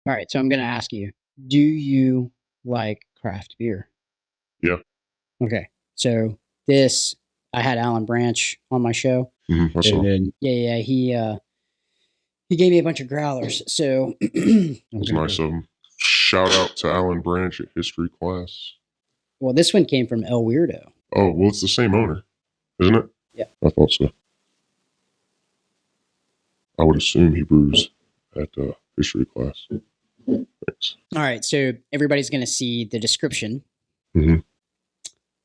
All right, so I'm going to ask you, do you like craft beer? Yeah. Okay, so this, I had Alan Branch on my show, I and saw. then he gave me a bunch of growlers. So It I'm was gonna nice go. of him. Shout out to Alan Branch at history class. Well, this one came from El Weirdo. Oh, well, it's the same owner, isn't it? Yeah. I thought so. I would assume he brews at history class. Thanks. All right, so everybody's gonna see the description. Mm-hmm.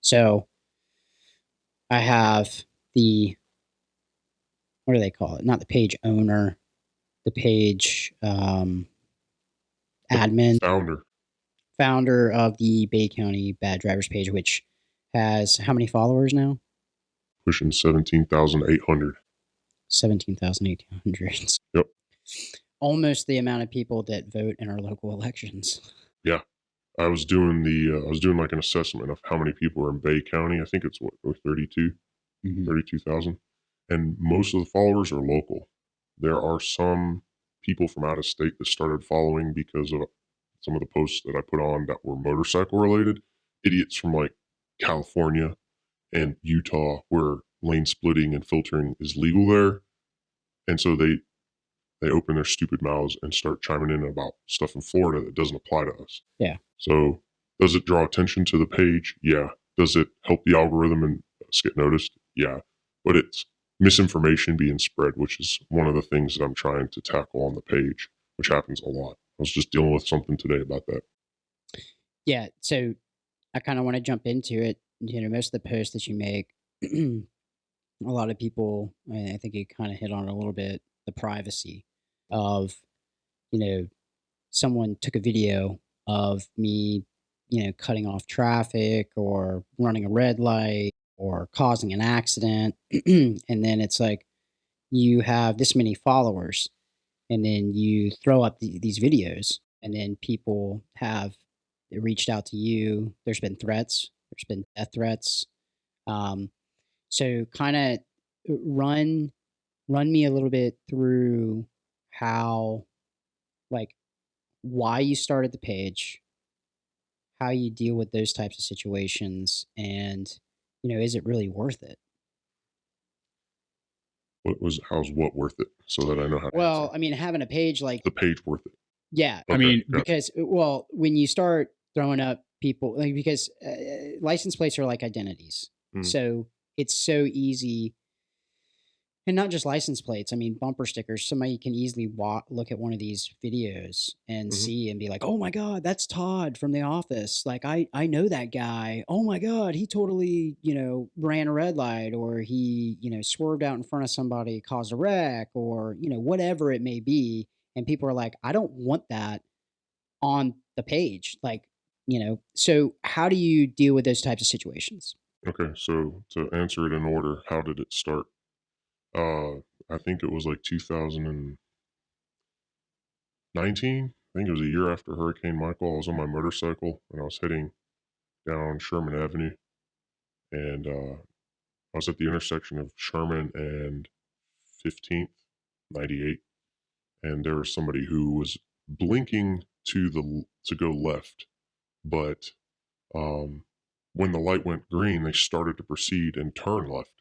So I have the, what do they call it? Not the page owner, the page admin, Founder. founder of the Bay County Bad Drivers page, which has how many followers now? Pushing 17,800. 17,800. Yep. Almost the amount of people that vote in our local elections. Yeah. I was doing like an assessment of how many people are in Bay County. I think it's what, 32, 32,000. And most of the followers are local. There are some people from out of state that started following because of some of the posts that I put on that were motorcycle related. Idiots from like California and Utah, where lane splitting and filtering is legal there. And so they open their stupid mouths and start chiming in about stuff in Florida that doesn't apply to us. Yeah. So does it draw attention to the page? Yeah. Does it help the algorithm and us get noticed? Yeah. But it's misinformation being spread, which is one of the things that I'm trying to tackle on the page, which happens a lot. I was just dealing with something today about that. Yeah. So I kind of want to jump into it. You know, most of the posts that you make, a lot of people, I think you kind of hit on it a little bit, the privacy of, you know, someone took a video of me, cutting off traffic or running a red light or causing an accident. And then it's like, you have this many followers, and then you throw up these videos, and then people have reached out to you. There's been threats, there's been death threats. Um, so kind of run run me a little bit through how, like, why you started the page, how you deal with those types of situations, and is it really worth it? How's what worth it so that I know how to answer? Well, I mean, having a page Is like, the page worth it? yeah, I Okay. mean, Gotcha. because, well, when you start throwing up people, like, because license plates are like identities, Mm. so it's so easy. And not just license plates. I mean, bumper stickers. Somebody can easily look at one of these videos and Mm-hmm. see and be like, "Oh my god, that's Todd from The Office. Like, I know that guy. Oh my god, he totally ran a red light, or he swerved out in front of somebody, caused a wreck, or whatever it may be." And people are like, "I don't want that on the page." Like, so how do you deal with those types of situations? Okay. So to answer it in order, how did it start? Uh, I think it was like 2019. I think it was a year after Hurricane Michael. I was on my motorcycle and I was heading down Sherman Avenue, and I was at the intersection of Sherman and 15th, 98, and there was somebody who was blinking to go left, but um, when the light went green, they started to proceed and turn left.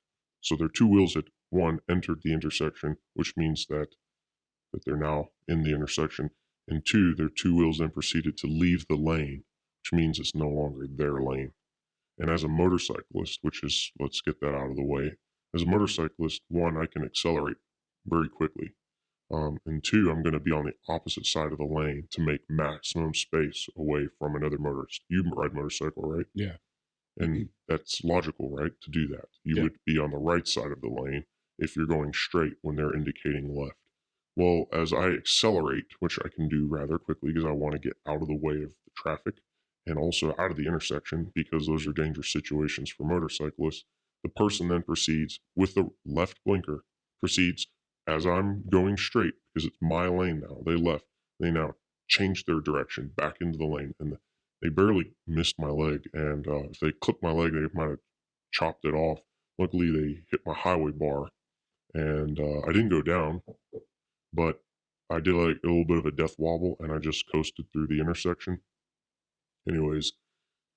So their two wheels had one entered the intersection, which means that they're now in the intersection, and two, their two wheels then proceeded to leave the lane, which means it's no longer their lane. And as a motorcyclist, which is, let's get that out of the way, as a motorcyclist, one, I can accelerate very quickly. And two, I'm going to be on the opposite side of the lane to make maximum space away from another motorist. You ride motorcycle, right? Yeah. And that's logical, right? To do that, you Yeah. would be on the right side of the lane if you're going straight when they're indicating left. Well, as I accelerate, which I can do rather quickly because I want to get out of the way of the traffic and also out of the intersection because those are dangerous situations for motorcyclists, the person then proceeds with the left blinker, proceeds as I'm going straight because it's my lane now. They left. They now change their direction back into the lane, and they barely missed my leg. And if they clipped my leg, they might have chopped it off. Luckily, they hit my highway bar, and I didn't go down, but I did like a little bit of a death wobble, and I just coasted through the intersection. Anyways,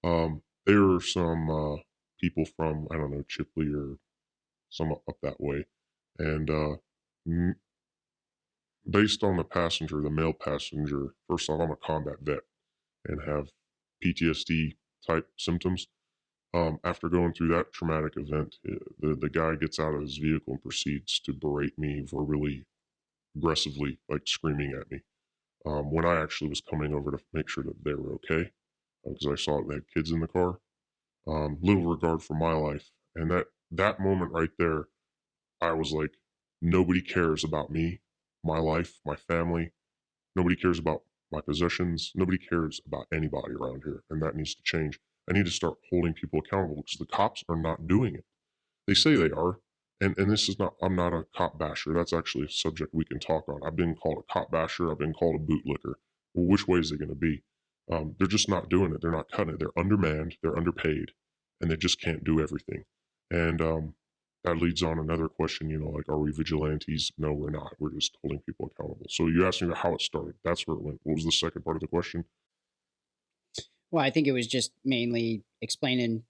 there were some people from, I don't know, Chipley or some up that way, and based on the passenger, the male passenger, first off, I'm a combat vet and have PTSD type symptoms. After going through that traumatic event, the guy gets out of his vehicle and proceeds to berate me verbally, aggressively, like screaming at me. When I actually was coming over to make sure that they were okay, because I saw they had kids in the car. Little regard for my life, and that moment right there, I was like, nobody cares about me, my life, my family. Nobody cares about my possessions. Nobody cares about anybody around here, and that needs to change. I need to start holding people accountable because the cops are not doing it. They say they are, and this is not. I'm not a cop basher. That's actually a subject we can talk on. I've been called a cop basher. I've been called a bootlicker. Well, which way is it going to be? They're just not doing it. They're not cutting it. They're undermanned. They're underpaid, and they just can't do everything. And that leads on another question. Like, are we vigilantes? No, we're not. We're just holding people accountable. So you asked me about how it started. That's where it went. What was the second part of the question? Well, I think it was just mainly explaining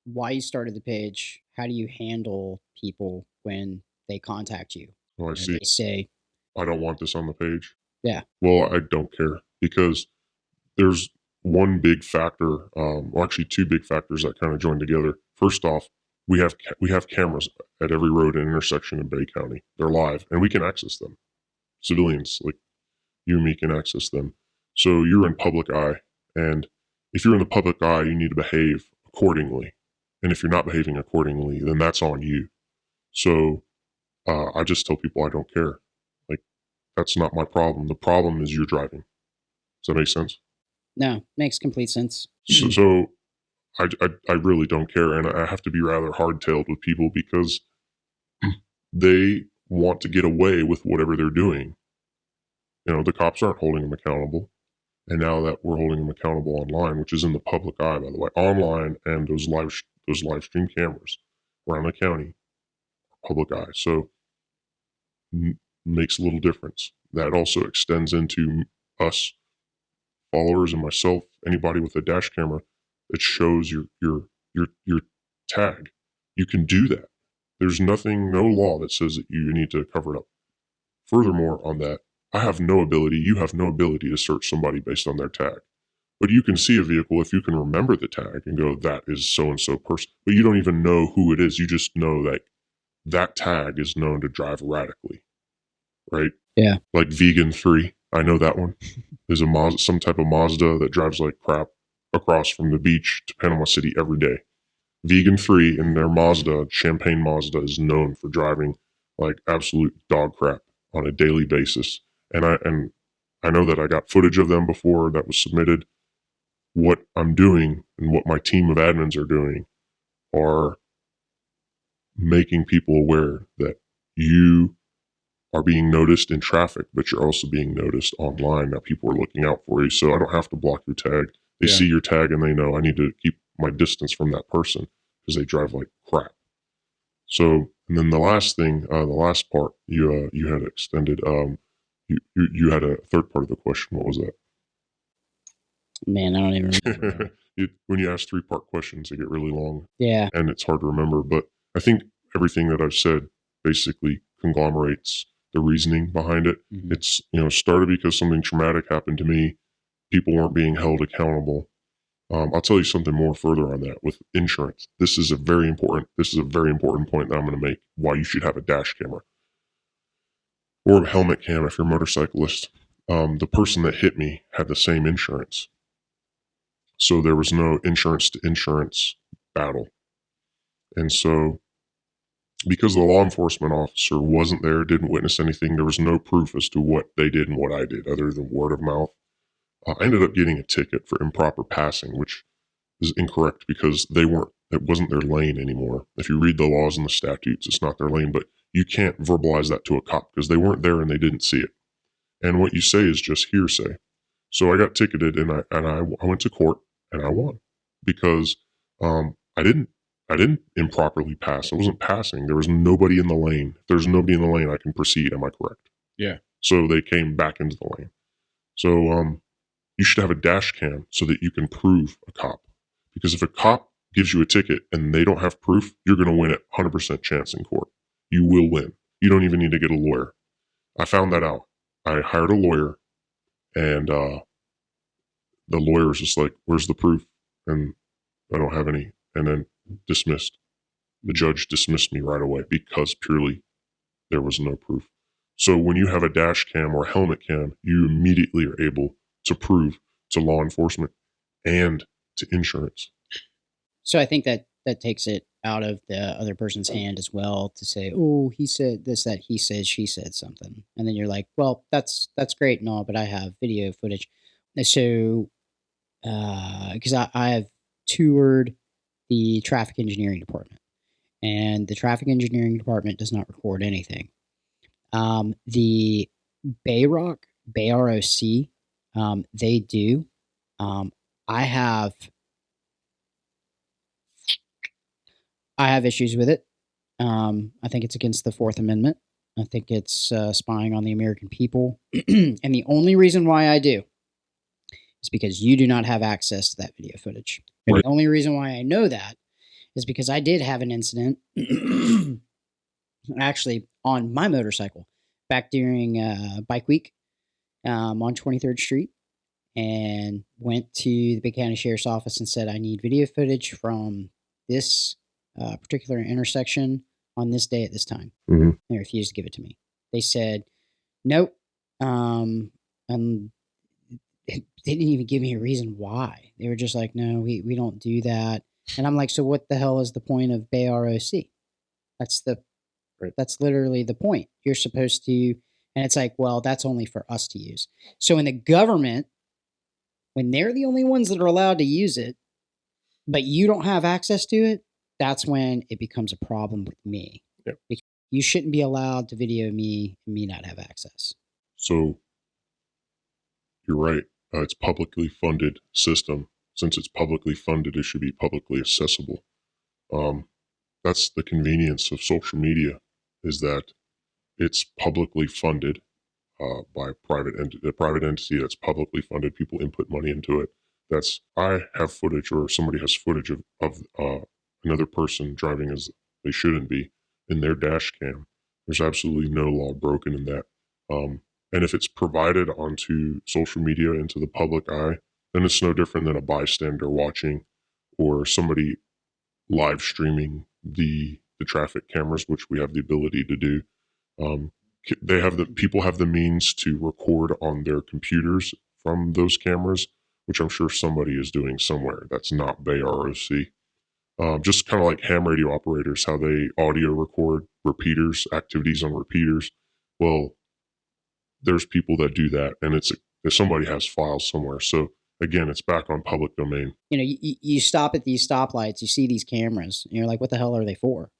why you started the page. How do you handle people when they contact you? Oh, I see. They say, I don't want this on the page. yeah. Well, I don't care because there's one big factor, well, actually two big factors that kind of join together. First off, we have cameras at every road and intersection in Bay County. They're live, and we can access them. Civilians like you and me can access them. So you're in public eye, and if you're in the public eye, you need to behave accordingly. And if you're not behaving accordingly, then that's on you. So I just tell people I don't care. Like, that's not my problem. The problem is you're driving. Does that make sense? No, makes complete sense. So I really don't care, and I have to be rather hard-tailed with people because they want to get away with whatever they're doing. The cops aren't holding them accountable, and now that we're holding them accountable online, which is in the public eye, by the way, online and those live stream cameras around the county, public eye. So makes a little difference. That also extends into us followers and myself, anybody with a dash camera that shows your tag. You can do that. There's no law that says that you need to cover it up. Furthermore, on that, you have no ability to search somebody based on their tag. But you can see a vehicle if you can remember the tag and go, that is so-and-so person. But you don't even know who it is. You just know that tag is known to drive erratically, right? Yeah. Like Vegan 3. I know that one. There's some type of Mazda that drives like crap across from the beach to Panama City every day. Vegan 3 and their Mazda, Champagne Mazda, is known for driving like absolute dog crap on a daily basis. And I know that I got footage of them before that was submitted. What I'm doing and what my team of admins are doing are making people aware that you are being noticed in traffic, but you're also being noticed online. Now people are looking out for you, so I don't have to block your tag. They see your tag and they know I need to keep my distance from that person because they drive like crap. So, and then the last thing, the last part you had extended. You had a third part of the question. What was that? Man, I don't even remember. When you ask 3-part questions, they get really long. Yeah. And it's hard to remember. But I think everything that I've said basically conglomerates the reasoning behind it. Mm-hmm. It's, started because something traumatic happened to me. People weren't being held accountable. I'll tell you something more further on that with insurance. This is a very important point that I'm going to make, why you should have a dash camera or a helmet cam if you're a motorcyclist. The person that hit me had the same insurance. So there was no insurance to insurance battle. And so because the law enforcement officer wasn't there, didn't witness anything, there was no proof as to what they did and what I did other than word of mouth. I ended up getting a ticket for improper passing, which is incorrect because it wasn't their lane anymore. If you read the laws and the statutes, it's not their lane, but you can't verbalize that to a cop because they weren't there and they didn't see it. And what you say is just hearsay. So I got ticketed and I went to court and I won because I didn't improperly pass. I wasn't passing. There was nobody in the lane. If there's nobody in the lane, I can proceed. Am I correct? Yeah. So they came back into the lane. So you should have a dash cam so that you can prove a cop. Because if a cop gives you a ticket and they don't have proof, you're going to win at 100% chance in court. You will win. You don't even need to get a lawyer. I found that out. I hired a lawyer, and the lawyer was just like, "Where's the proof?" And I don't have any. And then dismissed. The judge dismissed me right away because purely there was no proof. So when you have a dash cam or a helmet cam, you immediately are able to prove to law enforcement and to insurance. So I think that takes it out of the other person's hand as well to say, oh, he said this, that, he said, she said something. And then you're like, well, that's great and all, but I have video footage. So, because I have toured the traffic engineering department, and the traffic engineering department does not record anything. The BayRock, they do. I have issues with it. I think it's against the Fourth Amendment. I think it's spying on the American people. And the only reason why I do is because you do not have access to that video footage. And the only reason why I know that is because I did have an incident actually on my motorcycle back during Bike Week on 23rd Street, and went to the Big County Sheriff's Office and said, I need video footage from this particular intersection on this day at this time. Mm-hmm. They refused to give it to me. They said, nope. And they didn't even give me a reason why. They were just like, no, we don't do that. And I'm like, so what the hell is the point of BayROC? That's literally the point. You're supposed to, and it's like, well, that's only for us to use. So in the government, when they're the only ones that are allowed to use it, but you don't have access to it, that's when it becomes a problem with me. Yep. Because you shouldn't be allowed to video me and me not have access. So you're right. It's publicly funded system. Since it's publicly funded, it should be publicly accessible. That's the convenience of social media, is that it's publicly funded by a private entity that's publicly funded. People input money into it. I have footage, or somebody has footage of another person driving as they shouldn't be in their dash cam. There's absolutely no law broken in that. And if it's provided onto social media, into the public eye, then it's no different than a bystander watching, or somebody live streaming the traffic cameras, which we have the ability to do. People have the means to record on their computers from those cameras, which I'm sure somebody is doing somewhere. That's not BayROC. Just kind of like ham radio operators, how they audio record repeaters, activities on repeaters. Well, there's people that do that, and if somebody has files somewhere. So again, it's back on public domain. You know, you stop at these stoplights, you see these cameras, and you're like, what the hell are they for?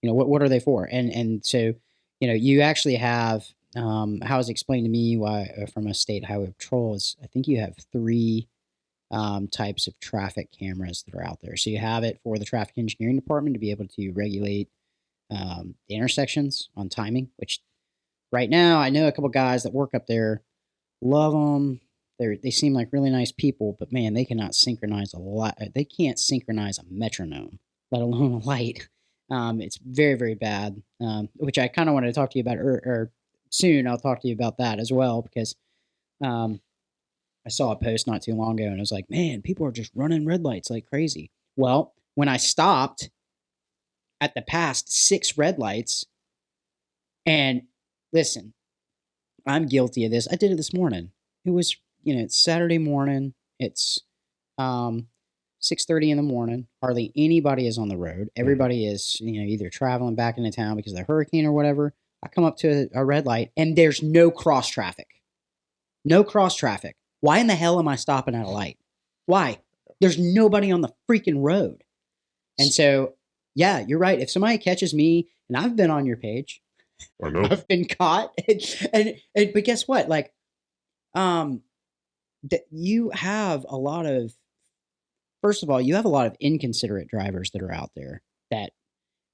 You know, what are they for? And so, you know, you actually have, how it was explained to me from a state highway patrol is, I think you have 3 types of traffic cameras that are out there. So you have it for the traffic engineering department to be able to regulate the intersections on timing, which right now I know a couple guys that work up there, love them. They seem like really nice people, but man, they cannot synchronize a lot. They can't synchronize a metronome, let alone a light. It's very, very bad, which I kind of wanted to talk to you about, or soon I'll talk to you about that as well, because I saw a post not too long ago and I was like, man, people are just running red lights like crazy. Well, when I stopped at the past 6 red lights, and listen, I'm guilty of this. I did it this morning. It was, it's Saturday morning. It's 6:30 in the morning. Hardly anybody is on the road. Everybody is, either traveling back into town because of the hurricane or whatever. I come up to a red light and there's no cross traffic. No cross traffic. Why in the hell am I stopping at a light? Why? There's nobody on the freaking road. And so, yeah, you're right. If somebody catches me, and I've been on your page, I know. I've been caught, but guess what? Like, you have a lot of, first of all, you have a lot of inconsiderate drivers that are out there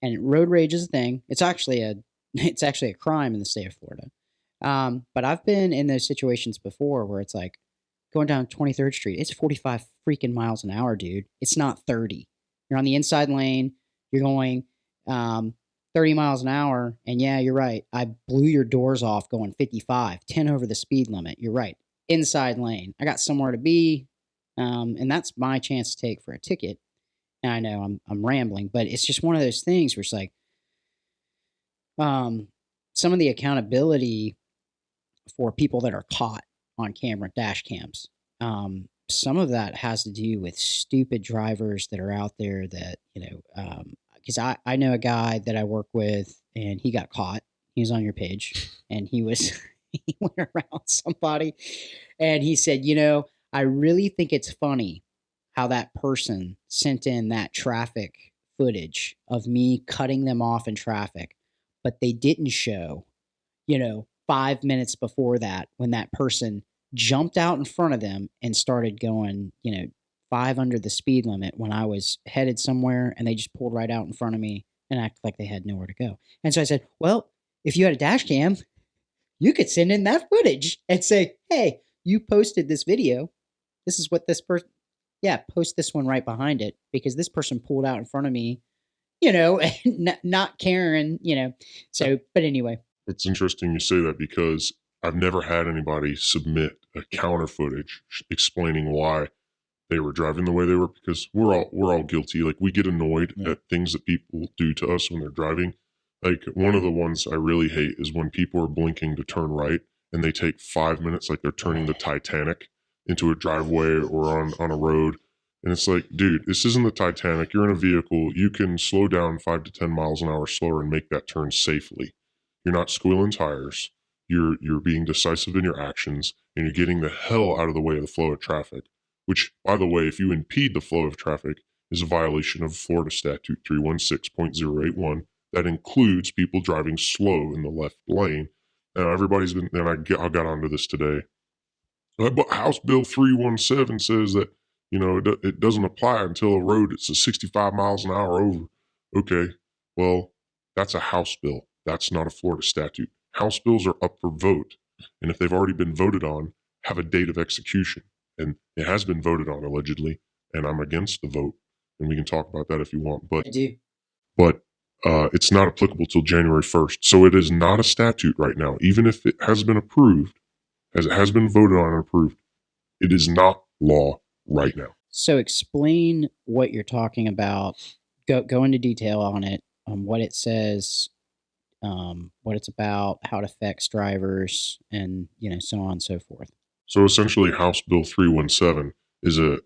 and road rage is a thing. It's actually a crime in the state of Florida. But I've been in those situations before where it's like going down 23rd Street. It's 45 freaking miles an hour, dude. It's not 30. You're on the inside lane. You're going 30 miles an hour. And yeah, you're right. I blew your doors off going 55, 10 over the speed limit. You're right. Inside lane. I got somewhere to be. And that's my chance to take for a ticket. And I know I'm rambling, but it's just one of those things where it's like some of the accountability for people that are caught on camera dash cams. Some of that has to do with stupid drivers that are out there that, because I know a guy that I work with and he got caught. He was on your page and he went around somebody and he said, I really think it's funny how that person sent in that traffic footage of me cutting them off in traffic, but they didn't show, 5 minutes before that when that person jumped out in front of them and started going, 5 under the speed limit when I was headed somewhere and they just pulled right out in front of me and acted like they had nowhere to go. And so I said, well, if you had a dash cam, you could send in that footage and say, hey, you posted this video. This is what this person, post this one right behind it because this person pulled out in front of me, not caring, So, but anyway. It's interesting you say that because I've never had anybody submit a counter footage explaining why they were driving the way they were, because we're all guilty. Like, we get annoyed at things that people do to us when they're driving. Like, one of the ones I really hate is when people are blinking to turn right and they take 5 minutes, like they're turning the Titanic into a driveway or on a road. And it's like, dude, this isn't the Titanic. You're in a vehicle. You can slow down 5 to 10 miles an hour slower and make that turn safely. You're not squealing tires. You're being decisive in your actions, and you're getting the hell out of the way of the flow of traffic. Which, by the way, if you impede the flow of traffic, is a violation of Florida Statute 316.081. That includes people driving slow in the left lane. Now, everybody's been, and I got onto this today. But House Bill 317 says that, it doesn't apply until a road it's a 65 miles an hour over. Okay, well, that's a House bill. That's not a Florida statute. House bills are up for vote, and if they've already been voted on, have a date of execution. And it has been voted on, allegedly, and I'm against the vote, and we can talk about that if you want. But I do. But it's not applicable till January 1st. So it is not a statute right now. Even if it has been approved, as it has been voted on and approved, it is not law right now. So explain what you're talking about. Go into detail on it, what it says, what it's about, how it affects drivers, and so on and so forth. So essentially, House Bill 317 is an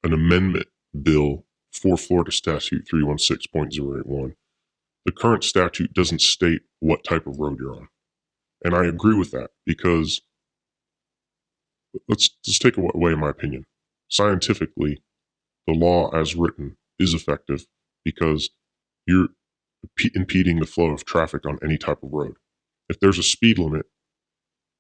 amendment bill for Florida Statute 316.081. The current statute doesn't state what type of road you're on. And I agree with that because, let's just take away my opinion. Scientifically, the law as written is effective because you're impeding the flow of traffic on any type of road. If there's a speed limit,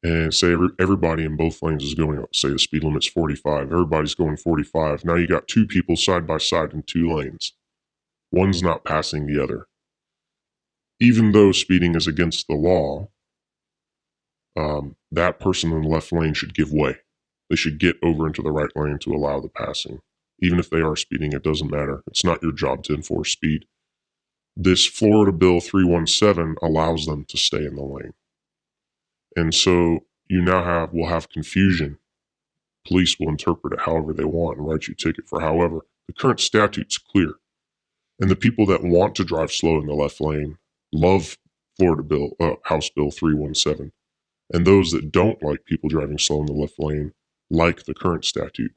and say everybody in both lanes is going up, say the speed limit's 45, everybody's going 45. Now you got two people side by side in two lanes. One's not passing the other. Even though speeding is against the law, that person in the left lane should give way. They should get over into the right lane to allow the passing. Even if they are speeding, it doesn't matter. It's not your job to enforce speed. This Florida Bill 317 allows them to stay in the lane. And so you now will have confusion. Police will interpret it however they want and write you a ticket for however. The current statute's clear. And the people that want to drive slow in the left lane love House Bill 317. And those that don't like people driving slow in the left lane like the current statute.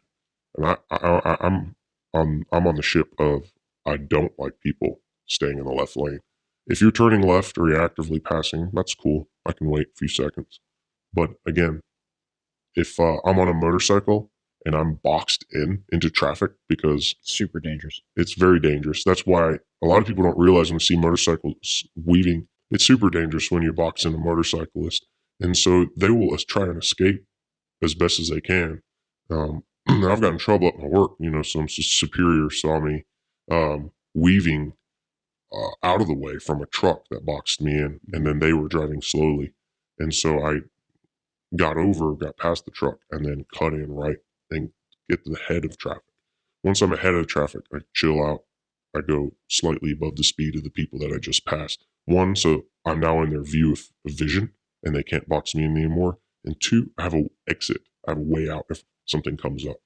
And I'm on the ship of I don't like people staying in the left lane. If you're turning left or you're actively passing, that's cool. I can wait a few seconds. But again, if I'm on a motorcycle and I'm boxed into traffic, because super dangerous. It's very dangerous. That's why a lot of people don't realize when they see motorcycles weaving, it's super dangerous when you box in a motorcyclist. And so they will try and escape as best as they can. I've gotten in trouble at my work. Some superior saw me weaving out of the way from a truck that boxed me in, and then they were driving slowly. And so I got past the truck, and then cut in right and get to the head of traffic. Once I'm ahead of traffic, I chill out. I go slightly above the speed of the people that I just passed. One, so I'm now in their view of vision and they can't box me in anymore. And two, I have a exit. I have a way out if something comes up.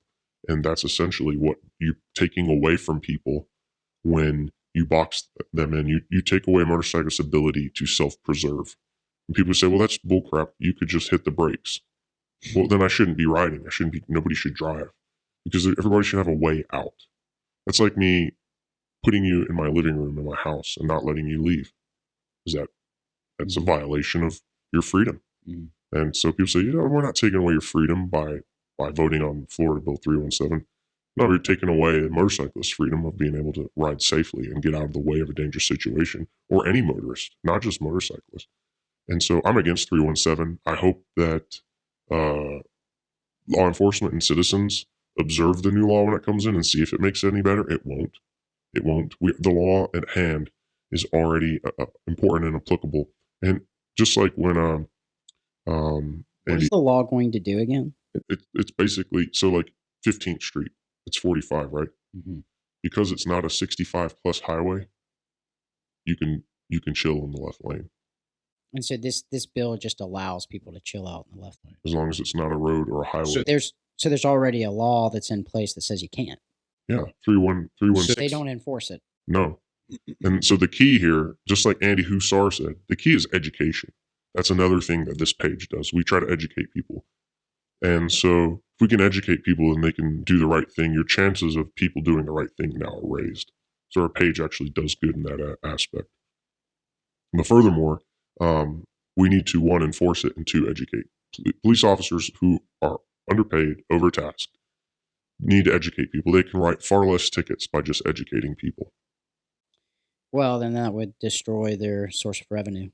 And that's essentially what you're taking away from people when you box them in. You take away a motorcyclist's ability to self-preserve. And people say, well, that's bullcrap. You could just hit the brakes. Well, then I shouldn't be riding. Nobody should drive because everybody should have a way out. That's like me putting you in my living room in my house and not letting you leave. That's a violation of your freedom. Mm. And so people say, we're not taking away your freedom by voting on Florida Bill 317. No, you're taking away a motorcyclist's freedom of being able to ride safely and get out of the way of a dangerous situation, or any motorist, not just motorcyclists. And so I'm against 317. I hope that law enforcement and citizens observe the new law when it comes in and see if it makes it any better. It won't. It won't. The law at hand is already important and applicable. And just like when what is the law going to do again? It's basically, so like 15th Street, it's 45, right? Mm-hmm. Because it's not a 65 plus highway, you can chill in the left lane. And so this bill just allows people to chill out in the left lane, as long as it's not a road or a highway. So there's already a law that's in place that says you can't. Yeah, 316. So they don't enforce it. No. And so the key here, just like Andy Hussar said, the key is education. That's another thing that this page does. We try to educate people. And so if we can educate people and they can do the right thing, your chances of people doing the right thing now are raised. So our page actually does good in that aspect. But furthermore, we need to, one, enforce it, and two, educate. Police officers who are underpaid, overtasked, need to educate people. They can write far less tickets by just educating people. Well, then that would destroy their source of revenue.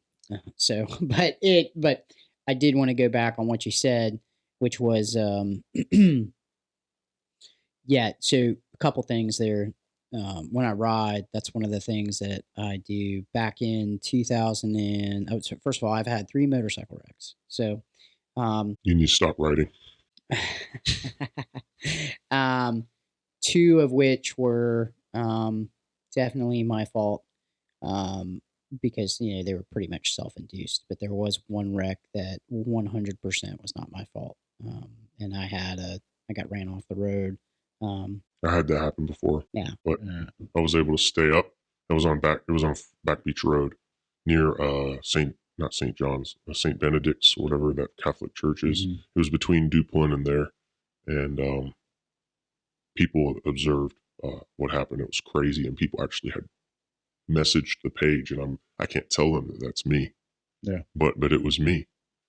So, but I did want to go back on what you said, which was, yeah. So a couple things there. When I ride, that's one of the things that I do. Back in 2000 and so first of all, I've had 3 motorcycle wrecks. So, you need to stop riding. 2 of which were definitely my fault, because they were pretty much self-induced. But there was one wreck that 100% was not my fault, and I got ran off the road. I had that happen before. Yeah, but I was able to stay up. It was on Back Beach Road, near not St. John's, St. Benedict's, or whatever that Catholic church is. Mm-hmm. It was between Duplin and there, and people observed what happened. It was crazy, and people actually had messaged the page, and I can't tell them that that's me. Yeah, but it was me.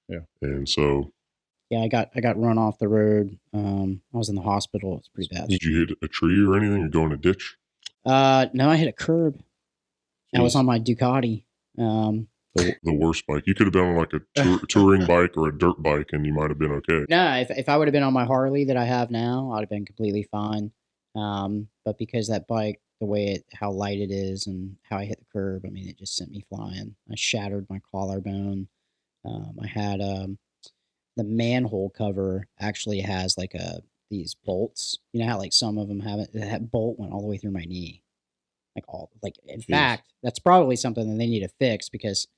Yeah, and so. Yeah, I got run off the road. I was in the hospital. It's pretty bad. Did you hit a tree or anything, or go in a ditch? No, I hit a curb. Jeez. I was on my Ducati. The worst bike. You could have been on like a touring bike or a dirt bike, and you might have been okay. No, if I would have been on my Harley that I have now, I'd have been completely fine. But because that bike, the way how light it is and how I hit the curb, I mean, it just sent me flying. I shattered my collarbone. I had the manhole cover actually has like these bolts. You know how like some of them have it. That bolt went all the way through my knee. In fact, that's probably something that they need to fix, because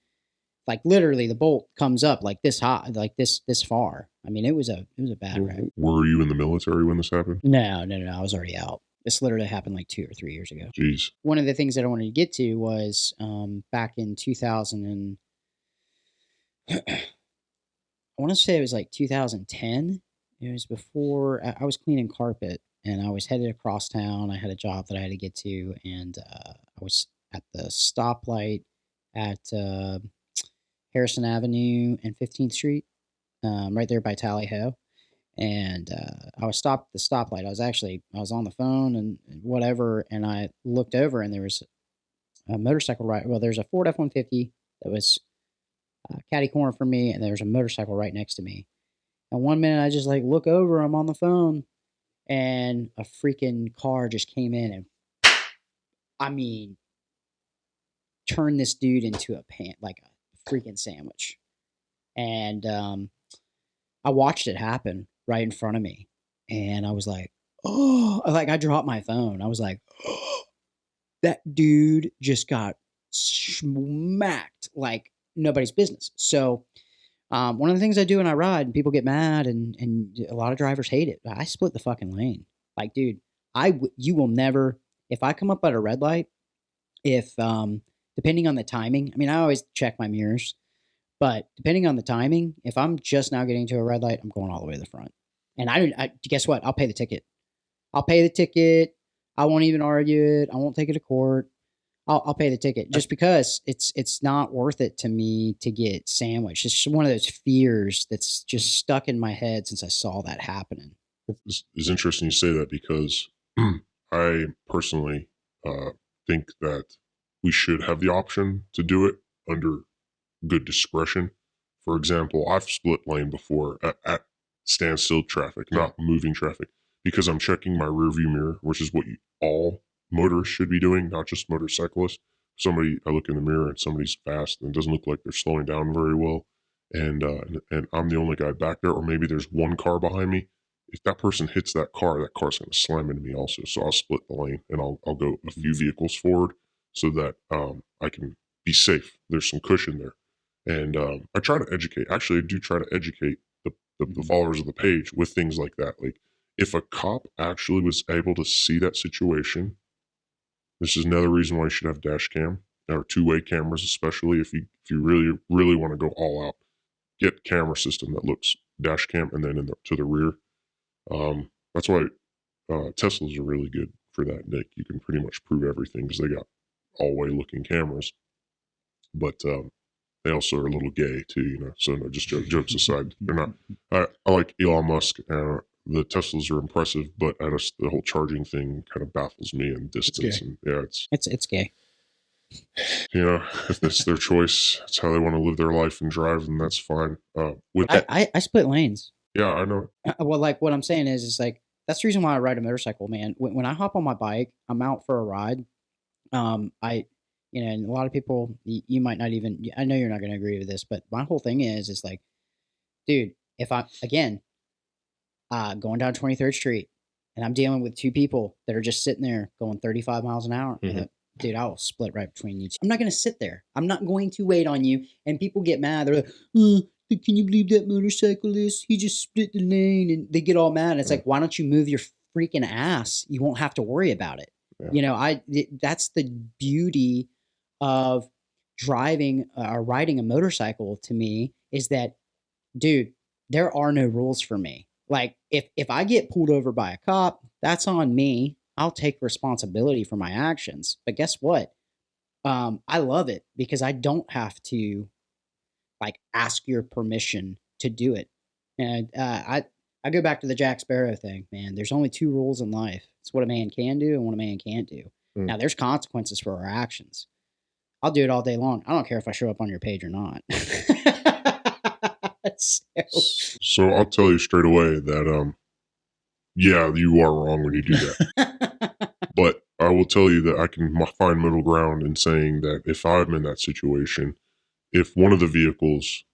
like literally the bolt comes up like this high, like this far. I mean, it was a bad wreck. Were you in the military when this happened? No. I was already out. This literally happened like 2 or 3 years ago. Jeez. One of the things that I wanted to get to was back in 2000 and I want to say it was like 2010. It was before I was cleaning carpet, and I was headed across town. I had a job that I had to get to, and I was at the stoplight at Harrison Avenue and 15th Street, right there by Tally Ho. And I was stopped at the stoplight. I was on the phone and whatever, and I looked over, and there was a motorcycle right. Well, there's a Ford F-150 that was catty corner for me, and there's a motorcycle right next to me. And one minute I just like look over, I'm on the phone, and a freaking car just came in and, I mean, turned this dude into like a freaking sandwich. And I watched it happen right in front of me, and I was like, oh, like I dropped my phone. I was like, oh, that dude just got smacked like nobody's business. So one of the things I do when I ride, and people get mad, and a lot of drivers hate it. I split the fucking lane. Like, dude, you will never. If I come up at a red light, if depending on the timing, I mean, I always check my mirrors, but depending on the timing, if I'm just now getting to a red light, I'm going all the way to the front. And I guess what? I'll pay the ticket. I'll pay the ticket. I won't even argue it. I won't take it to court. I'll pay the ticket just because it's not worth it to me to get sandwiched. It's just one of those fears that's just stuck in my head since I saw that happening. It's interesting you say that because I personally think that we should have the option to do it under good discretion. For example, I've split lane before at standstill traffic, not moving traffic, because I'm checking my rearview mirror, which is what all motorists should be doing, not just motorcyclists. I look in the mirror and somebody's fast and it doesn't look like they're slowing down very well, and I'm the only guy back there, or maybe there's one car behind me. If that person hits that car's going to slam into me also. So I'll split the lane and I'll go a few vehicles forward so that I can be safe. There's some cushion there. And I try to educate. Actually, I do try to educate the followers of the page with things like that. Like, if a cop actually was able to see that situation, this is another reason why you should have dash cam or two-way cameras, especially if you really, really want to go all out. Get camera system that looks dash cam and then to the rear. That's why Teslas are really good for that, Nick. You can pretty much prove everything because they got all-way looking cameras. But they also are a little gay too, So no, just jokes aside, they're not. I like Elon Musk. The Teslas are impressive, but the whole charging thing kind of baffles me in distance. And yeah, it's gay. If it's their choice, it's how they want to live their life and drive, and that's fine. I split lanes. Yeah, I know. Well, like what I'm saying is like that's the reason why I ride a motorcycle, man. When I hop on my bike, I'm out for a ride. And a lot of people, you might not even, I know you're not going to agree with this, but my whole thing is like, dude, if again, going down 23rd Street and I'm dealing with two people that are just sitting there going 35 miles an hour, dude, I will split right between you two. I'm not going to sit there. I'm not going to wait on you. And people get mad. They're like, can you believe that motorcyclist? He just split the lane, and they get all mad. And it's like, why don't you move your freaking ass? You won't have to worry about it. Yeah. That's the beauty of driving or riding a motorcycle to me is that, dude, there are no rules for me. Like if I get pulled over by a cop, that's on me. I'll take responsibility for my actions. But guess what? I love it because I don't have to like ask your permission to do it. And I go back to the Jack Sparrow thing, man. There's only two rules in life. It's what a man can do and what a man can't do. Now there's consequences for our actions. I'll do it all day long. I don't care if I show up on your page or not. So I'll tell you straight away that yeah, you are wrong when you do that. But I will tell you that I can find middle ground in saying that if I'm in that situation, if one of the vehicles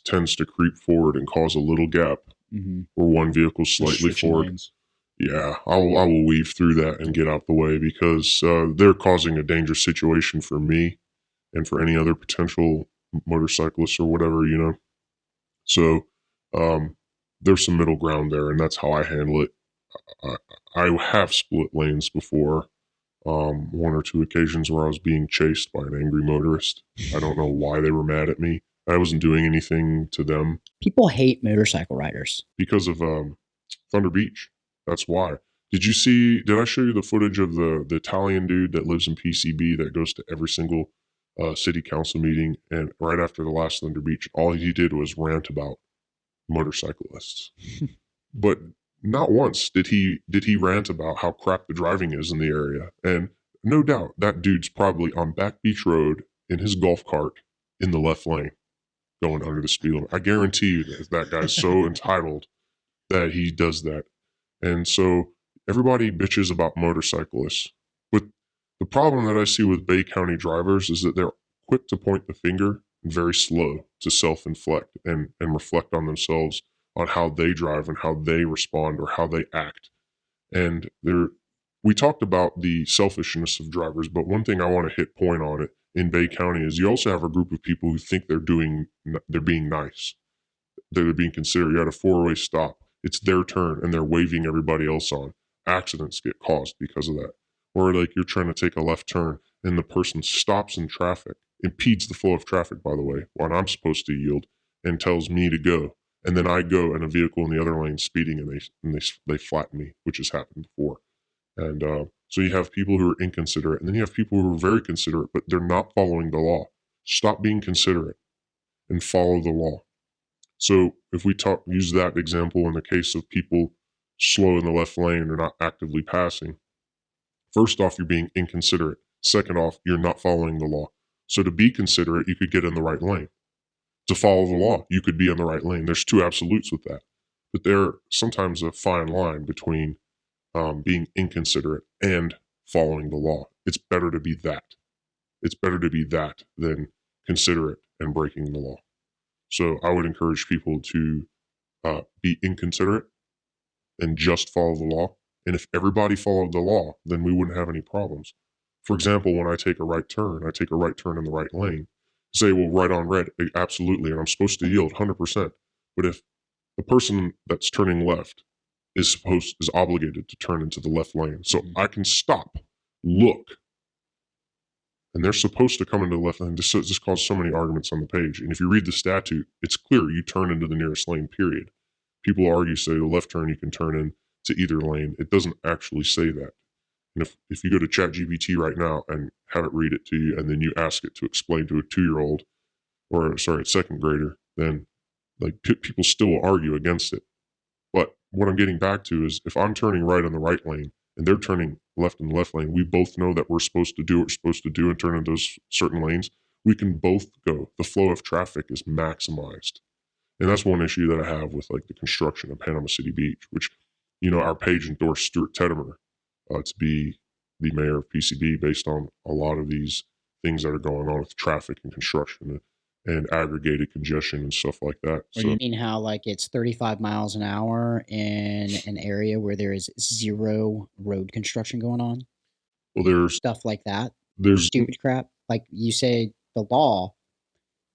tends to creep forward and cause a little gap, or one vehicle slightly forward, yeah, I will weave through that and get out the way because they're causing a dangerous situation for me and for any other potential motorcyclists or whatever, So there's some middle ground there, and that's how I handle it. I have split lanes before, one or two occasions where I was being chased by an angry motorist. I don't know why they were mad at me. I wasn't doing anything to them. People hate motorcycle riders. Because of Thunder Beach. That's why. Did I show you the footage of the Italian dude that lives in PCB that goes to every single city council meeting, and right after the last Thunder Beach, all he did was rant about motorcyclists. But not once did he rant about how crap the driving is in the area. And no doubt that dude's probably on Back Beach Road in his golf cart in the left lane going under the speed limit. I guarantee you that guy's so entitled that he does that. And so everybody bitches about motorcyclists. But the problem that I see with Bay County drivers is that they're quick to point the finger and very slow to self-inflect and reflect on themselves on how they drive and how they respond or how they act. And we talked about the selfishness of drivers, but one thing I want to hit point on it in Bay County is you also have a group of people who think they're being nice, they're being considerate. You're at a four-way stop, it's their turn, and they're waving everybody else on. Accidents get caused because of that. Or like you're trying to take a left turn and the person stops in traffic, impedes the flow of traffic, by the way, when I'm supposed to yield, and tells me to go. And then I go and a vehicle in the other lane speeding and they flatten me, which has happened before. And so you have people who are inconsiderate, and then you have people who are very considerate, but they're not following the law. Stop being considerate and follow the law. So if we use that example in the case of people slow in the left lane or not actively passing, first off, you're being inconsiderate. Second off, you're not following the law. So to be considerate, you could get in the right lane. To follow the law, you could be in the right lane. There's two absolutes with that. But there's sometimes a fine line between being inconsiderate and following the law. It's better to be that. It's better to be that than considerate and breaking the law. So I would encourage people to be inconsiderate and just follow the law. And if everybody followed the law, then we wouldn't have any problems. For example, when I take a right turn in the right lane. Say, well, right on red, absolutely, and I'm supposed to yield 100%. But if the person that's turning left is obligated to turn into the left lane, so I can stop, look, and they're supposed to come into the left lane. This causes so many arguments on the page. And if you read the statute, it's clear you turn into the nearest lane, period. People argue, say, the left turn, you can turn into either lane. It doesn't actually say that. And if you go to ChatGPT right now and have it read it to you, and then you ask it to explain to a 2-year-old, or a second grader, then like people still will argue against it. But what I'm getting back to is if I'm turning right in the right lane and they're turning left in the left lane, we both know that we're supposed to do what we're supposed to do and turn in those certain lanes. We can both go. The flow of traffic is maximized. And that's one issue that I have with like the construction of Panama City Beach, which, our page endorsed Stuart Tedimer to be the mayor of PCB based on a lot of these things that are going on with traffic and construction and aggregated congestion and stuff like that. Or you mean how like it's 35 miles an hour in an area where there is zero road construction going on? Well, there's stuff like that. There's stupid crap. Like you say, the law.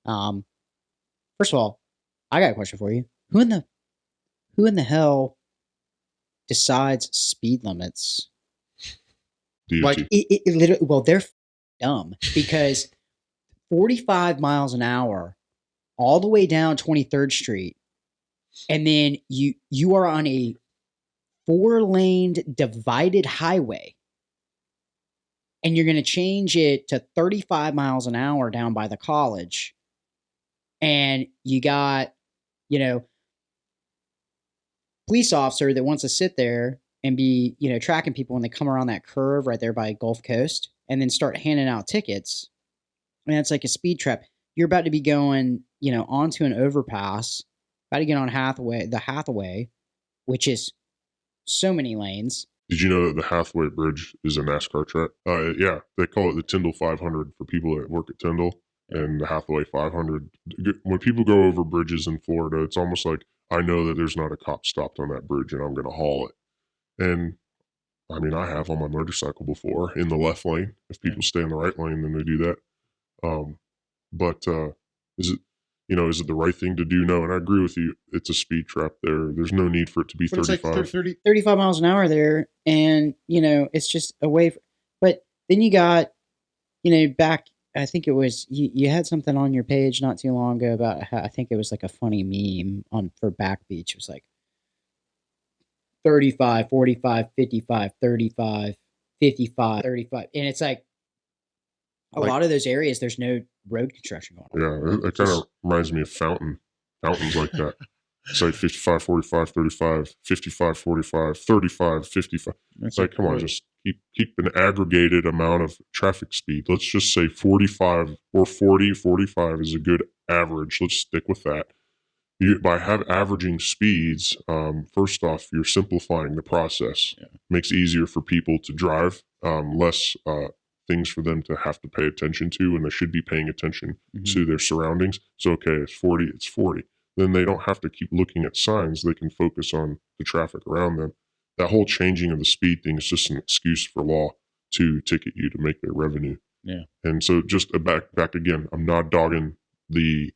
First of all, I got a question for you. Who in the hell decides speed limits? DOT. Like it literally. Well, they're dumb because 45 miles an hour all the way down 23rd Street, and then you are on a 4-laned divided highway, and you're going to change it to 35 miles an hour down by the college, and you got, police officer that wants to sit there and be, tracking people when they come around that curve right there by Gulf Coast and then start handing out tickets. I mean, it's like a speed trap. You're about to be going, onto an overpass, about to get on the Hathaway, which is so many lanes. Did you know that the Hathaway Bridge is a NASCAR track? Yeah, they call it the Tyndall 500 for people that work at Tyndall, and the Hathaway 500. When people go over bridges in Florida, it's almost like I know that there's not a cop stopped on that bridge and I'm going to haul it. And I mean, I have on my motorcycle before in the left lane. If people stay in the right lane, then they do that. But is it the right thing to do? No, and I agree with you. It's a speed trap there. There's no need for it to be 35. It's like 35 miles an hour there, and, it's just away. But then you got, back, I think it was, you had something on your page not too long ago about how, I think it was like a funny meme for Back Beach. It was like 35, 45, 55, 35, 55, 35. And it's like, a lot of those areas, there's no road construction going on. Yeah, it kind of reminds me of fountains like that. It's like 55, 45, 35, 55, 45, 35, 55. It's like, come on, just keep an aggregated amount of traffic speed. Let's just say 45 or 40, 45 is a good average. Let's stick with that. By averaging speeds, first off, you're simplifying the process. Yeah. Makes it easier for people to drive, less things for them to have to pay attention to, and they should be paying attention to their surroundings. So, okay, it's 40, it's 40. then they don't have to keep looking at signs. They can focus on the traffic around them. That whole changing of the speed thing is just an excuse for law to ticket you to make their revenue. Yeah. And so just back again, I'm not dogging the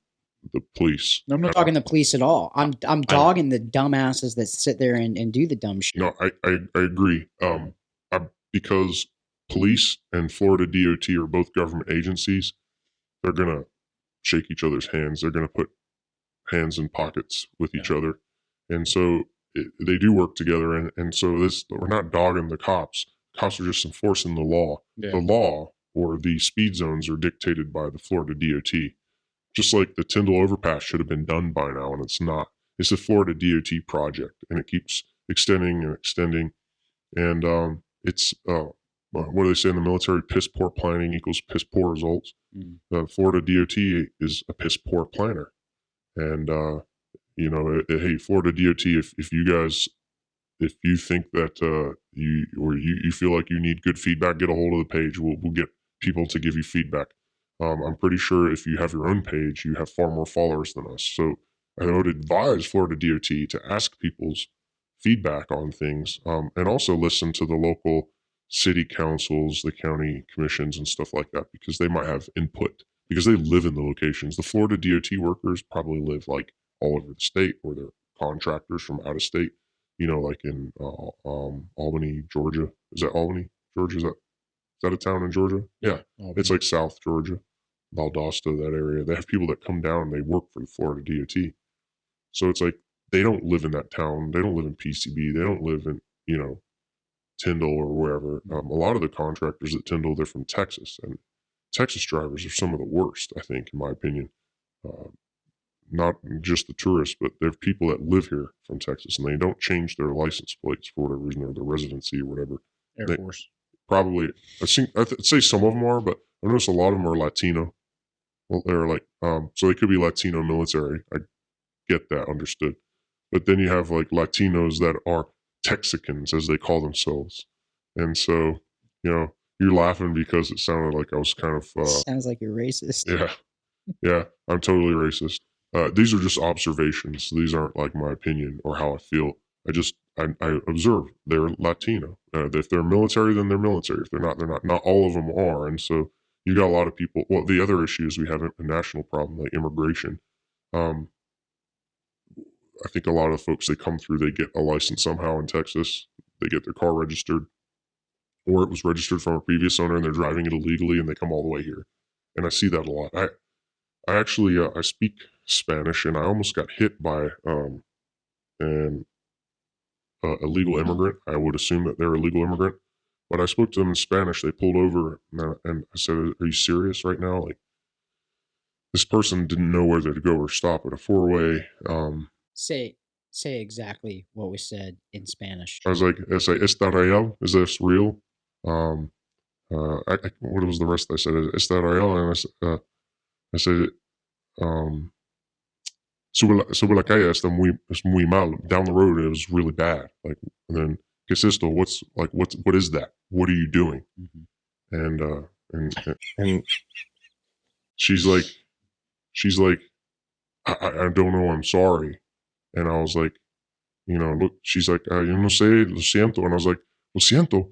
police. I'm not dogging the police at all. I'm dogging the dumbasses that sit there and do the dumb shit. No, I agree. Because police and Florida DOT are both government agencies, they're gonna shake each other's hands. They're gonna put hands in pockets with each other, and so they do work together. And so we're not dogging the cops. Cops are just enforcing the law. Yeah. The law or the speed zones are dictated by the Florida DOT. Just like the Tyndall overpass should have been done by now, and it's not. It's a Florida DOT project, and it keeps extending and extending. And it's what do they say in the military? Piss poor planning equals piss poor results. The Florida DOT is a piss poor planner, and hey, Florida DOT, if you think that you feel like you need good feedback, get a hold of the page. We'll get people to give you feedback. I'm pretty sure if you have your own page, you have far more followers than us. So I would advise Florida DOT to ask people's feedback on things, and also listen to the local city councils, the county commissions, and stuff like that, because they might have input because they live in the locations. The Florida DOT workers probably live like all over the state, or they're contractors from out of state. Like in Albany, Georgia. Is that Albany, Georgia? Is that a town in Georgia? Yeah, it's like South Georgia, Valdosta, that area. They have people that come down and they work for the Florida DOT. So it's like they don't live in that town. They don't live in PCB. They don't live in Tyndall or wherever. A lot of the contractors at Tyndall, they're from Texas, and Texas drivers are some of the worst, I think, in my opinion. Not just the tourists, but there are people that live here from Texas, and they don't change their license plates for whatever reason, or their residency or whatever. Air Force. Probably, I'd say some of them are, but I notice a lot of them are Latino. Well, they're like, so they could be Latino military. I get that, understood. But then you have like Latinos that are Texicans, as they call themselves. And so, you're laughing because it sounded like I was kind of... Sounds like you're racist. Yeah, I'm totally racist. These are just observations. These aren't like my opinion or how I feel. I observe they're Latino. If they're military, then they're military. If they're not, they're not. Not all of them are. And so you got a lot of people. Well, the other issue is we have a national problem like immigration. I think a lot of folks, they come through, they get a license somehow in Texas. They get their car registered, or it was registered from a previous owner, and they're driving it illegally, and they come all the way here. And I see that a lot. I actually I speak Spanish, and I almost got hit by an illegal immigrant. I would assume that they're a legal immigrant, but I spoke to them in Spanish. They pulled over, and I said, "Are you serious right now? Like, this person didn't know whether to go or stop at a four-way." Say exactly what was said in Spanish. I was like, "Está real? Is this real?" What was the rest I said? "Está real?" And I said, sobre la calle es muy mal. Down the road, it was really bad. Like, and then, ¿qué es esto? What is that? What are you doing? Mm-hmm. And she's like, I don't know. I'm sorry. And I was like, look, she's like, yo no sé, lo siento. And I was like, lo siento.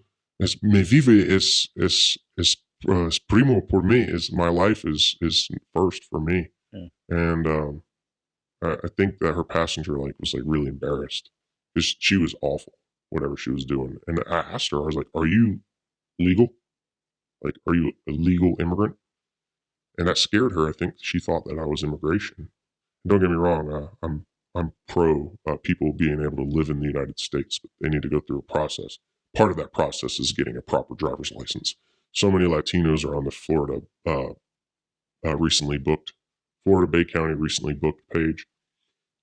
Me vive es primo por mí. My life is first for me. Yeah. And I think that her passenger was really embarrassed because she was awful, whatever she was doing. And I asked her, I was like, "Are you legal? Like, are you a legal immigrant?" And that scared her. I think she thought that I was immigration. Don't get me wrong. I'm pro people being able to live in the United States, but they need to go through a process. Part of that process is getting a proper driver's license. So many Latinos are on the Florida recently booked, Florida Bay County recently booked page.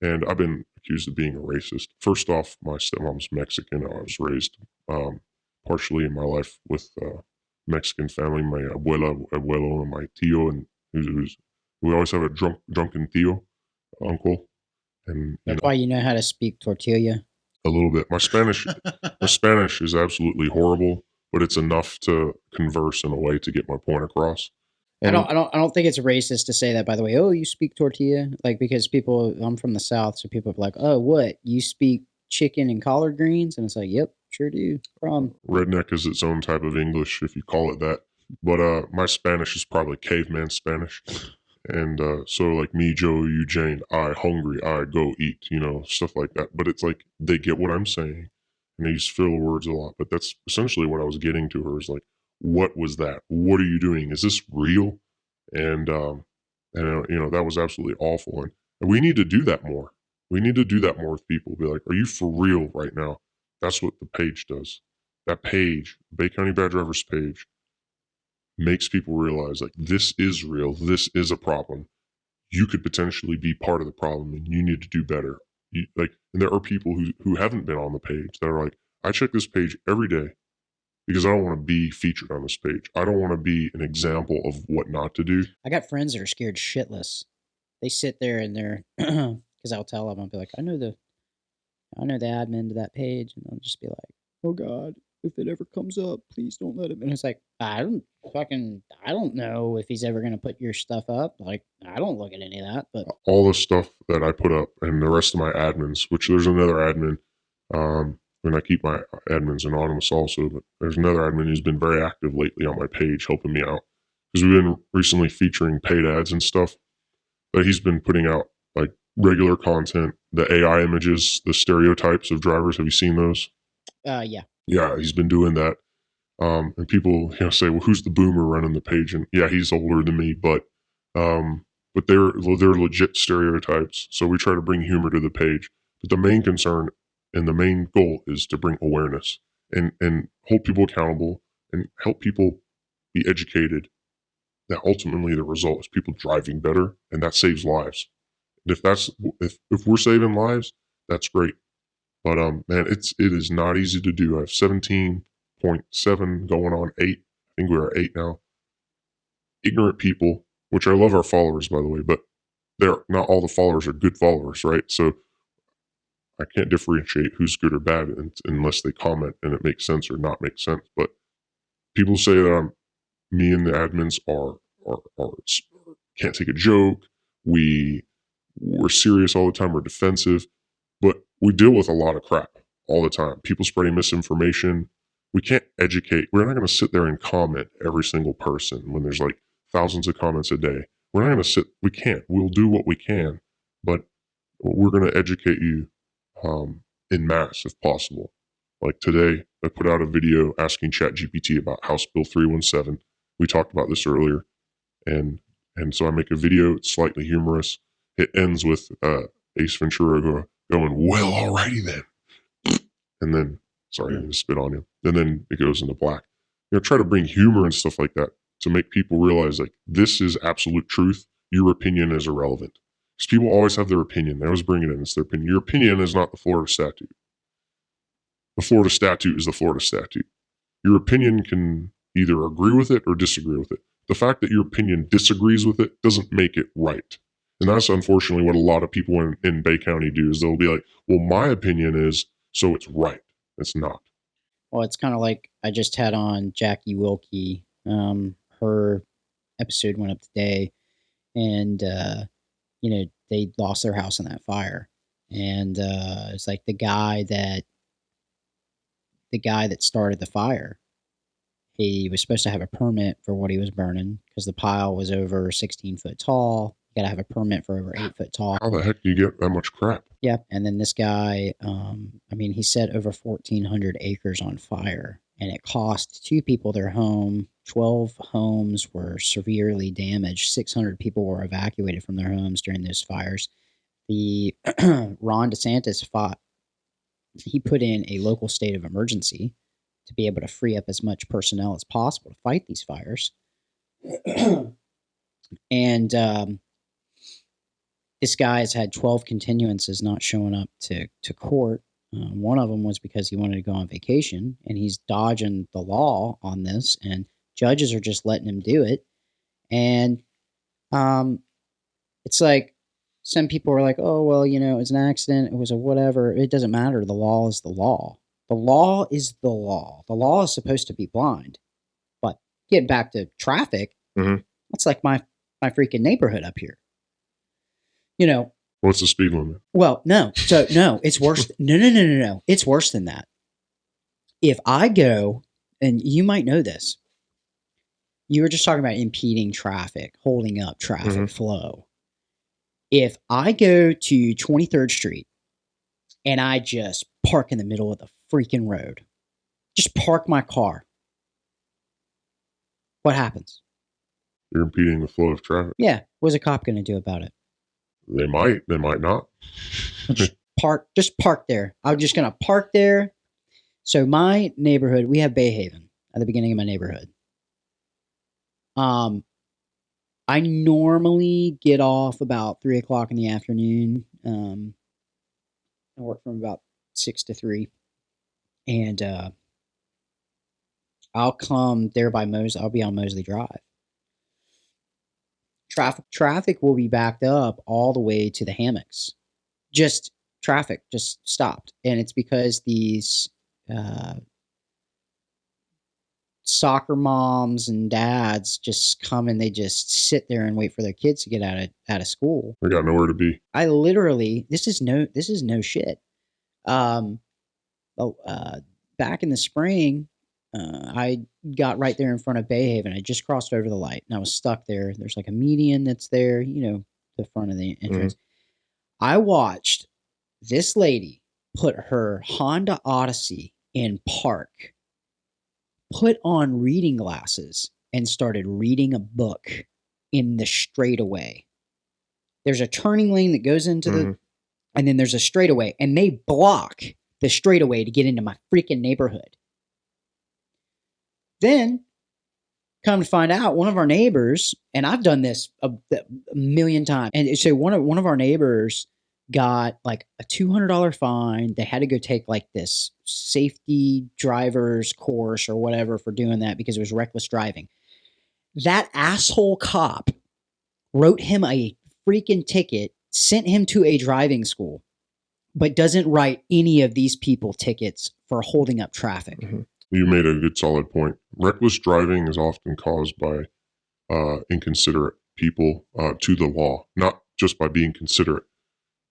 And I've been accused of being a racist. First off, my stepmom's Mexican. I was raised partially in my life with Mexican family. My abuelo, and my tío, and we always have a drunken tío, uncle. And that's why you know how to speak tortilla. A little bit. My Spanish is absolutely horrible, but it's enough to converse in a way to get my point across. And I don't think it's racist to say that, by the way. Oh, you speak tortilla? Like, because people, I'm from the South, so people are like, oh, what? You speak chicken and collard greens? And it's like, yep, sure do. redneck is its own type of English, if you call it that. But my Spanish is probably caveman Spanish. And so, like, me, Joe, you, Jane, I hungry, I go eat, stuff like that. But it's like they get what I'm saying, and they use filler words a lot. But that's essentially what I was getting to her, is like, what was that? What are you doing? Is this real? And that was absolutely awful. And we need to do that more. We need to do that more with people. Be like, are you for real right now? That's what the page does. That page, Bay County Bad Drivers page, makes people realize, like, this is real. This is a problem. You could potentially be part of the problem, and you need to do better. And there are people who haven't been on the page that are like, I check this page every day because I don't want to be featured on this page. I don't want to be an example of what not to do. I got friends that are scared shitless. They sit there and they're, because I'll tell them, I'll be like, I know the admin to that page, and they'll just be like, oh God, if it ever comes up, please don't let him. And it's like, I don't know if he's ever going to put your stuff up. Like, I don't look at any of that, but all the stuff that I put up and the rest of my admins, which there's another admin, and I keep my admins anonymous also, but there's another admin who's been very active lately on my page helping me out, because we've been recently featuring paid ads and stuff. But he's been putting out like regular content, the AI images, the stereotypes of drivers. Have you seen those? yeah. Yeah, he's been doing that. And people say, well, who's the boomer running the page? And yeah, he's older than me, but they're legit stereotypes. So we try to bring humor to the page. But the main concern and the main goal is to bring awareness and hold people accountable and help people be educated. That ultimately the result is people driving better, and that saves lives. And if we're saving lives, that's great. But man, it is not easy to do. I have 17.7 going on 8. I think we're at 8 now. Ignorant people, which I love our followers, by the way, but not all the followers are good followers, right? So I can't differentiate who's good or bad unless they comment and it makes sense or not make sense. But people say that me and the admins are can't take a joke. We're serious all the time. We're defensive, but we deal with a lot of crap all the time. People spreading misinformation. We can't educate. We're not going to sit there and comment every single person when there's like thousands of comments a day. We're not going to sit. We can't. We'll do what we can, but we're going to educate you in mass if possible. Like today, I put out a video asking ChatGPT about House Bill 317. We talked about this earlier, and so I make a video. It's slightly humorous. It ends with Ace Ventura going, well, alrighty then. And then, sorry, I just spit on you. And then it goes into black. Try to bring humor and stuff like that to make people realize, like, this is absolute truth. Your opinion is irrelevant. Because people always have their opinion. They always bring it in. It's their opinion. Your opinion is not the Florida statute. The Florida statute is the Florida statute. Your opinion can either agree with it or disagree with it. The fact that your opinion disagrees with it doesn't make it right. And that's unfortunately what a lot of people in Bay County do, is they'll be like, well, my opinion is, so it's right. It's not. Well, it's kind of like I just had on Jackie Wilkie. Her episode went up today, and they lost their house in that fire. And it's like the guy that started the fire, he was supposed to have a permit for what he was burning because the pile was over 16 foot tall. You got to have a permit for over 8 foot tall. How the heck do you get that much crap? Yeah. And then this guy, he set over 1,400 acres on fire, and it cost 2 people their home. 12 homes were severely damaged. 600 people were evacuated from their homes during those fires. The Ron DeSantis fought. He put in a local state of emergency to be able to free up as much personnel as possible to fight these fires. And this guy has had 12 continuances not showing up to court. One of them was because he wanted to go on vacation, and he's dodging the law on this, and judges are just letting him do it. And it's like, some people are like, oh, well, it was an accident. It was a whatever. It doesn't matter. The law is the law. The law is the law. The law is supposed to be blind. But getting back to traffic, That's like my freaking neighborhood up here. You know, What's the speed limit? well, no. So no, it's worse. No. It's worse than that. If I go, and you might know this, you were just talking about impeding traffic, holding up traffic flow. If I go to 23rd Street and I just park in the middle of the freaking road, just park my car, what happens? You're impeding the flow of traffic. Yeah. What's a cop going to do about it? They might not. Just park there. I'm just going to park there. So my neighborhood, we have Bay Haven at the beginning of my neighborhood. I normally get off about 3 o'clock in the afternoon. I work from about 6 to 3. And I'll come there by I'll be on Mosley Drive. Traffic will be backed up all the way to the hammocks. Traffic just stopped. And it's because these soccer moms and dads just come and they just sit there and wait for their kids to get out of school. They got nowhere to be. I literally, this is no shit. Back in the spring, I got right there in front of Bay Haven. I just crossed over the light and I was stuck there. There's like a median that's there, the front of the entrance. I watched this lady put her Honda Odyssey in park, put on reading glasses, and started reading a book in the straightaway. There's a turning lane that goes into and then there's a straightaway, and they block the straightaway to get into my freaking neighborhood. Then, come to find out, one of our neighbors, and I've done this a million times, and so one of our neighbors got like a $200 fine. They had to go take like this safety driver's course or whatever for doing that because it was reckless driving. That asshole cop wrote him a freaking ticket, sent him to a driving school, but doesn't write any of these people tickets for holding up traffic. You made a good solid point. Reckless driving is often caused by inconsiderate people to the law, not just by being considerate.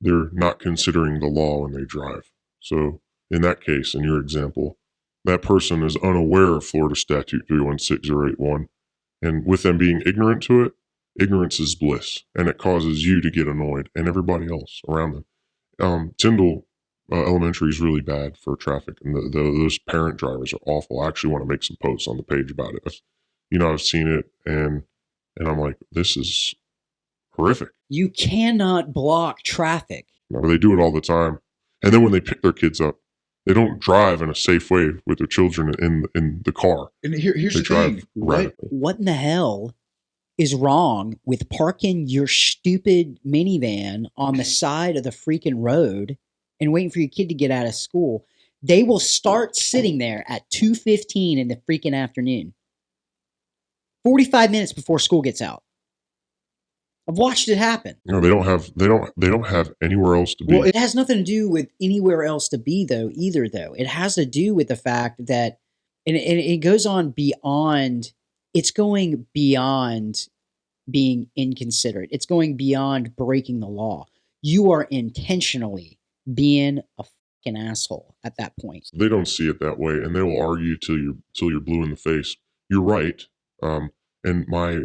They're not considering the law when they drive. So in that case, in your example, that person is unaware of Florida Statute 316081. And with them being ignorant to it, ignorance is bliss. And it causes you to get annoyed and everybody else around them. Tyndall Elementary is really bad for traffic. And those parent drivers are awful. I actually want to make some posts on the page about it. I've seen it and I'm like, this is horrific. You cannot block traffic. No, they do it all the time. And then when they pick their kids up, they don't drive in a safe way with their children in the car. And here's the thing. What in the hell is wrong with parking your stupid minivan on the side of the freaking road and waiting for your kid to get out of school? They will start sitting there at 2:15 in the freaking afternoon. 45 minutes before school gets out. I've watched it happen. No, they don't have anywhere else to be. Well, it has nothing to do with anywhere else to be though. It has to do with the fact that, and it goes on beyond, it's going beyond being inconsiderate. It's going beyond breaking the law. You are intentionally being a fucking asshole at that point. They don't see it that way, and they will argue till you're blue in the face. You're right. And my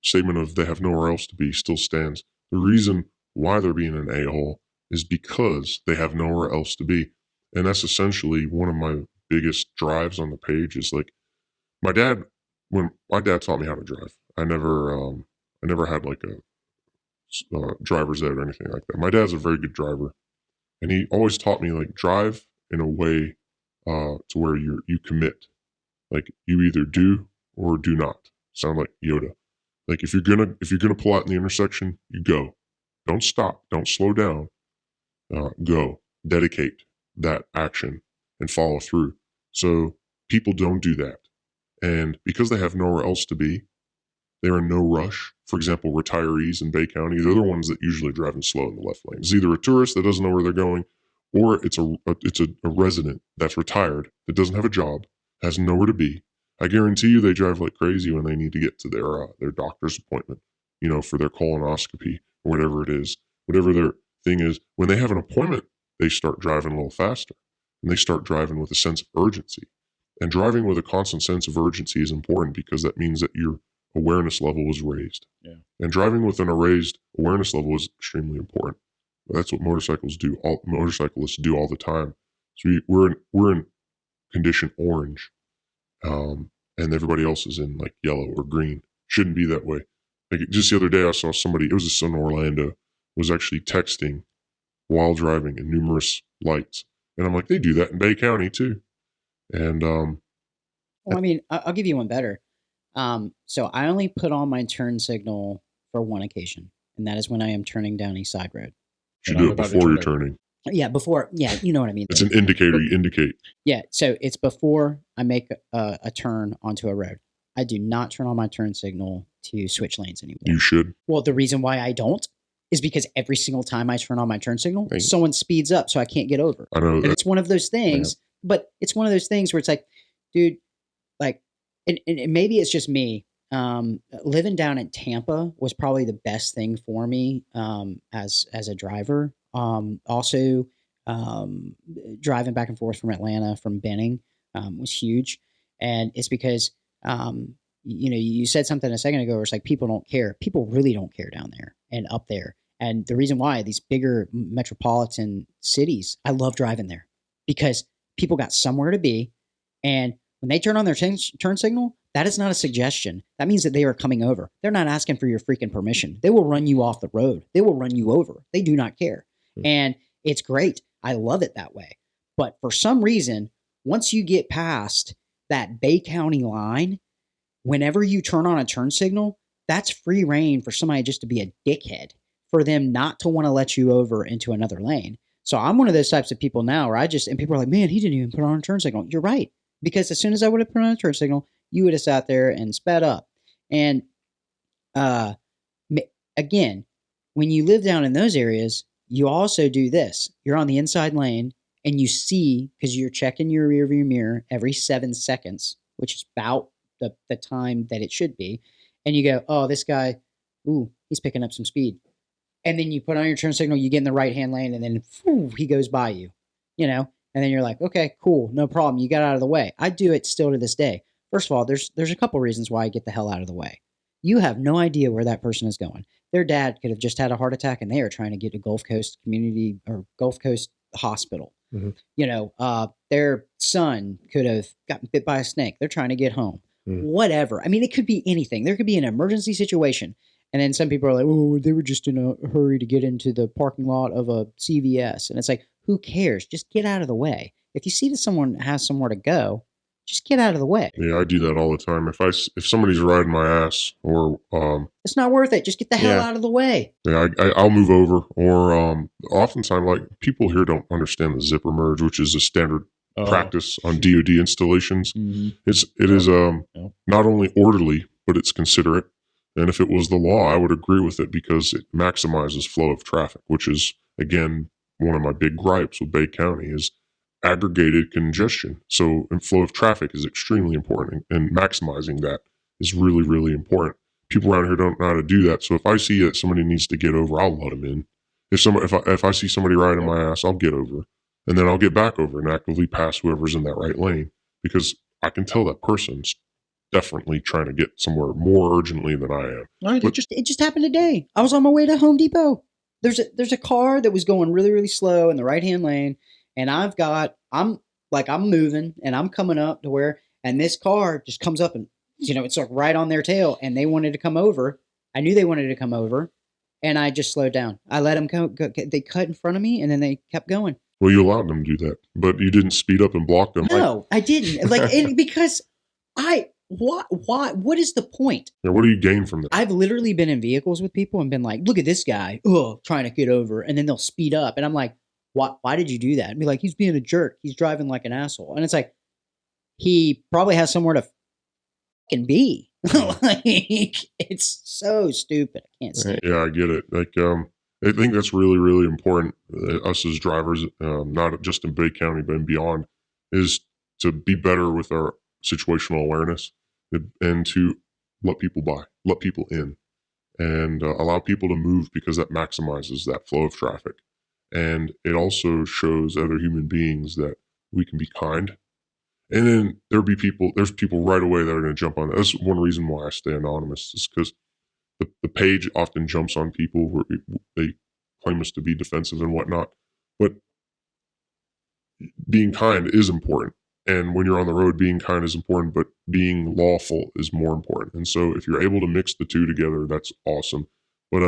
statement of they have nowhere else to be still stands. The reason why they're being an a-hole is because they have nowhere else to be. And that's essentially one of my biggest drives on the page is like when my dad taught me how to drive. I never had like a driver's ed or anything like that. My dad's a very good driver, and he always taught me like drive in a way to where you commit. Like you either do or do not. Sound like Yoda. Like if you're gonna pull out in the intersection, you go. Don't stop. Don't slow down. Go. Dedicate that action and follow through. So people don't do that, and because they have nowhere else to be, they're in no rush. For example, retirees in Bay County, they're the ones that usually driving slow in the left lane. It's either a tourist that doesn't know where they're going, or it's a resident that's retired that doesn't have a job, has nowhere to be, I guarantee you they drive like crazy when they need to get to their doctor's appointment, for their colonoscopy or whatever it is, whatever their thing is. When they have an appointment, they start driving a little faster, and they start driving with a sense of urgency. And driving with a constant sense of urgency is important because that means that your awareness level is raised. Yeah. And driving with an raised awareness level is extremely important. That's what motorcyclists do all the time. So we're in condition orange, and everybody else is in like yellow or green. Shouldn't be that way. Like just the other day, I saw somebody. It was just in Orlando. Was actually texting while driving in numerous lights, and I'm like, they do that in Bay County too. And well, I mean, I'll give you one better. So I only put on my turn signal for one occasion, and that is when I am turning down a side road. You should do it before you're turning. Yeah, before. Yeah, you know what I mean. It's an indicator. You indicate. Yeah, so it's before I make a turn onto a road. I do not turn on my turn signal to switch lanes anymore. You should. Well, the reason why I don't is because every single time I turn on my turn signal, someone speeds up so I can't get over. I know. And it's one of those things, but it's one of those things where it's like, dude, like, and maybe it's just me. Living down in Tampa was probably the best thing for me as a driver. Also, driving back and forth from Atlanta from Benning was huge, and it's because you said something a second ago where it's like people don't care. People really don't care down there and up there. And the reason why these bigger metropolitan cities, I love driving there because people got somewhere to be, and when they turn on their turn signal, that is not a suggestion. That means that they are coming over. They're not asking for your freaking permission. They will run you off the road. They will run you over. They do not care. And it's great. I love it that way. But for some reason, once you get past that Bay County line, whenever you turn on a turn signal, that's free reign for somebody just to be a dickhead, for them not to want to let you over into another lane. So I'm one of those types of people now where and people are like, man, he didn't even put on a turn signal. You're right. Because as soon as I would have put on a turn signal, you would have sat there and sped up. And again, when you live down in those areas, you also do this. You're on the inside lane and you see, because you're checking your rearview mirror every 7 seconds, which is about the time that it should be. And you go, oh, this guy, he's picking up some speed. And then you put on your turn signal, you get in the right-hand lane, and then he goes by you, and then you're like, okay, cool, no problem. You got out of the way. I do it still to this day. First of all, there's a couple reasons why I get the hell out of the way. You have no idea where that person is going. Their dad could have just had a heart attack and they are trying to get to Gulf Coast Community or Gulf Coast Hospital. Mm-hmm. Their son could have gotten bit by a snake. They're trying to get home. Mm-hmm. Whatever. I mean, it could be anything. There could be an emergency situation. And then some people are like, oh, they were just in a hurry to get into the parking lot of a CVS. And it's like, who cares? Just get out of the way. If you see that someone has somewhere to go, just get out of the way. Yeah, I do that all the time. If somebody's riding my ass, or it's not worth it. Just get the hell out of the way. Yeah, I'll move over. Or oftentimes, like, people here don't understand the zipper merge, which is a standard practice on DoD installations. Mm-hmm. It is not only orderly, but it's considerate. And if it was the law, I would agree with it because it maximizes flow of traffic, which is, again, one of my big gripes with Bay County is aggregated congestion. So flow of traffic is extremely important, and maximizing that is really, really important. People around here don't know how to do that. So if I see that somebody needs to get over, I'll let them in. If I see somebody riding my ass, I'll get over, and then I'll get back over and actively pass whoever's in that right lane, because I can tell that person's definitely trying to get somewhere more urgently than I am. It just happened today. I was on my way to Home Depot. There's a car that was going really, really slow in the right-hand lane, and I'm moving and I'm coming up to where, and this car just comes up and, it's like right on their tail, and they wanted to come over. I knew they wanted to come over, and I just slowed down. I let them go. They cut in front of me, and then they kept going. Well, you allowed them to do that, but you didn't speed up and block them. No, I didn't. Because what is the point? Yeah, what do you gain from that? I've literally been in vehicles with people and been like, look at this guy, trying to get over. And then they'll speed up. And I'm like, why did you do that? And be like, he's being a jerk. He's driving like an asshole. And it's like, he probably has somewhere to fucking be. It's so stupid. I can't stand it. Yeah, I get it. I think that's really, really important. Us as drivers, not just in Bay County, but beyond, is to be better with our situational awareness, and to let people let people in, and allow people to move, because that maximizes that flow of traffic. And it also shows other human beings that we can be kind. And then there's people right away that are going to jump on that. That's one reason why I stay anonymous, is because the page often jumps on people where they claim us to be defensive and whatnot. But being kind is important. And when you're on the road, being kind is important, but being lawful is more important. And so if you're able to mix the two together, that's awesome. But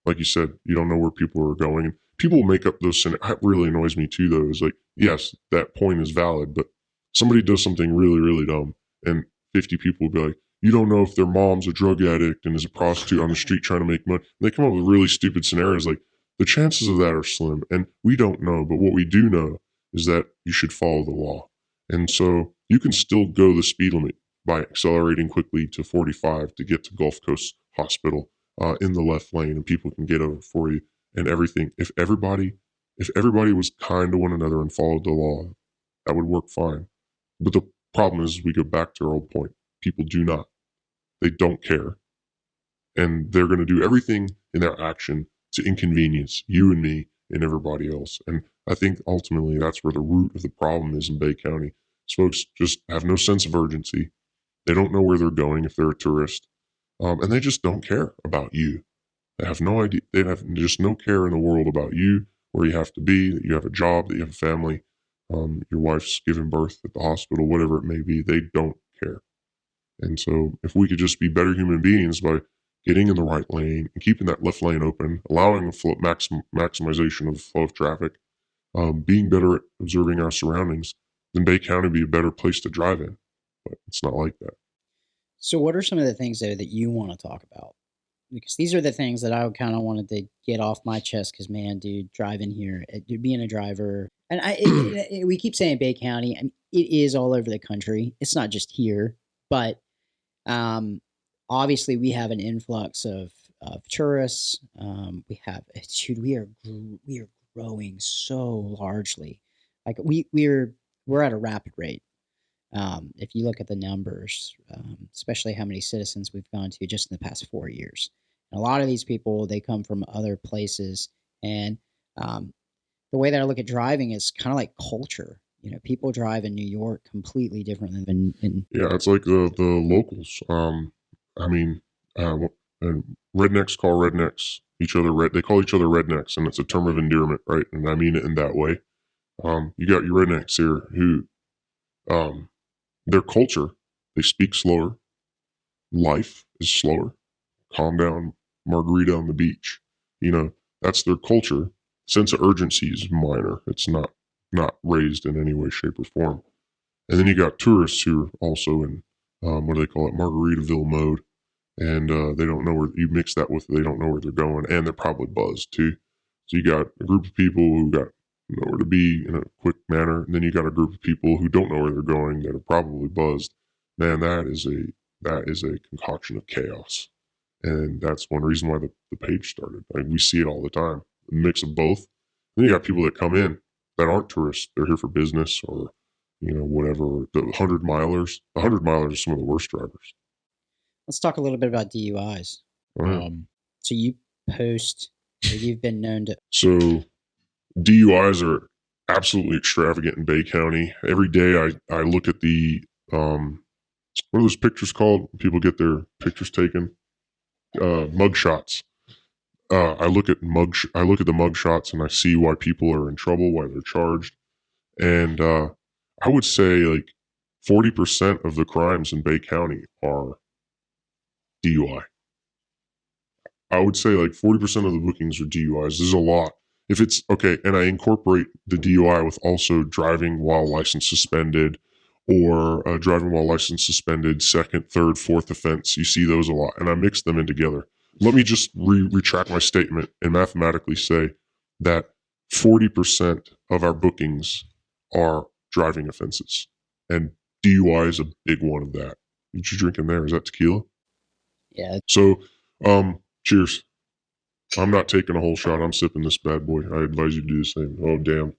like you said, you don't know where people are going. People make up those scenarios. That really annoys me too, though, is like, yes, that point is valid, but somebody does something really, really dumb, and 50 people will be like, you don't know if their mom's a drug addict and is a prostitute on the street trying to make money. And they come up with really stupid scenarios. Like, the chances of that are slim, and we don't know. But what we do know is that you should follow the law. And so you can still go the speed limit by accelerating quickly to 45 to get to Gulf Coast Hospital in the left lane, and people can get over for you and everything. If everybody was kind to one another and followed the law, that would work fine. But the problem is, we go back to our old point. People do not. They don't care. And they're going to do everything in their action to inconvenience you and me and everybody else. And I think ultimately that's where the root of the problem is in Bay County. Folks just have no sense of urgency. They don't know where they're going if they're a tourist. And they just don't care about you. They have no idea. They have just no care in the world about you, where you have to be, that you have a job, that you have a family, your wife's giving birth at the hospital, whatever it may be. They don't care. And so if we could just be better human beings by getting in the right lane and keeping that left lane open, allowing maximization of flow of traffic, being better at observing our surroundings, then Bay County would be a better place to drive in. But it's not like that. So what are some of the things, though, that you want to talk about? Because these are the things that I kind of wanted to get off my chest. Because, man, dude, driving here, being a driver, and we keep saying Bay County. I mean, it is all over the country. It's not just here, but obviously we have an influx of tourists. We have, dude, we are growing so largely. Like we're at a rapid rate. If you look at the numbers, especially how many citizens we've gone to just in the past 4 years. And a lot of these people, they come from other places. And the way that I look at driving is kind of like culture. You know, people drive in New York completely different than in. Yeah, it's like the locals. I mean, and rednecks call rednecks each other they call each other rednecks, and it's a term of endearment, right? And I mean it in that way. You got your rednecks here who, their culture, they speak slower. Life is slower. Calm down, margarita on the beach. You know, that's their culture. Sense of urgency is minor. It's not raised in any way, shape, or form. And then you got tourists who are also in, what do they call it, Margaritaville mode. And they don't know where, you mix that with, they don't know where they're going, and they're probably buzzed too. So you got a group of people who got nowhere to be in a quick manner, and then you got a group of people who don't know where they're going that are probably buzzed. Man, that is a concoction of chaos. And that's one reason why the page started. Like, we see it all the time, a mix of both. Then you got people that come in that aren't tourists. They're here for business or, you know, whatever. The 100-milers. The 100-milers are some of the worst drivers. Let's talk a little bit about DUIs. So you post, or you've been known to. So DUIs are absolutely extravagant in Bay County. Every day I look at the, what are those pictures called? People get their pictures taken. Mug shots. I look at the mug shots and I see why people are in trouble, why they're charged. And I would say like 40% of the crimes in Bay County are DUI. I would say like 40% of the bookings are DUIs. There's a lot. If it's okay, and I incorporate the DUI with also driving while license suspended, or driving while license suspended, second, third, fourth offense. You see those a lot, and I mix them in together. Let me just retract my statement and mathematically say that 40% of our bookings are driving offenses, and DUI is a big one of that. What you drinking there? Is that tequila? Yeah. So, cheers. I'm not taking a whole shot. I'm sipping this bad boy. I advise you to do the same. Oh, damn.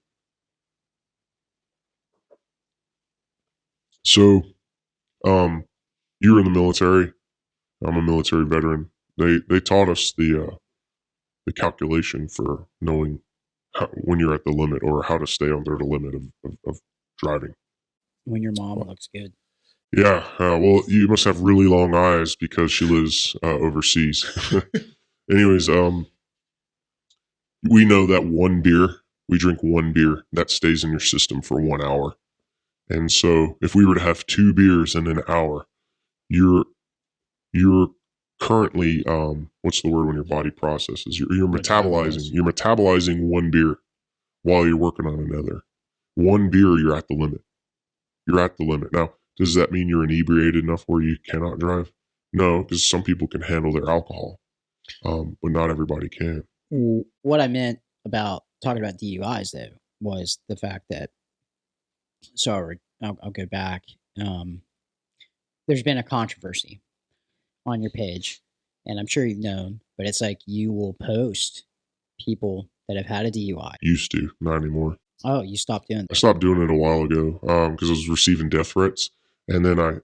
So, You were in the military. I'm a military veteran. They taught us the calculation for knowing when you're at the limit or how to stay under the limit of driving. When your mom looks good. Yeah. Well, you must have really long eyes because she lives overseas. Anyways, we know that we drink one beer, that stays in your system for 1 hour. And so if we were to have 2 beers in an hour, you're currently, what's the word when your body processes? You're metabolizing 1 beer while you're working on another. 1 beer, you're at the limit. You're at the limit. Now, does that mean you're inebriated enough where you cannot drive? No, because some people can handle their alcohol, but not everybody can. What I meant about talking about DUIs, though, was the fact that, sorry, I'll go back. There's been a controversy on your page, and I'm sure you've known, but it's like you will post people that have had a DUI. Used to, not anymore. Oh, you stopped doing that? I stopped doing it a while ago because I was receiving death threats, and then I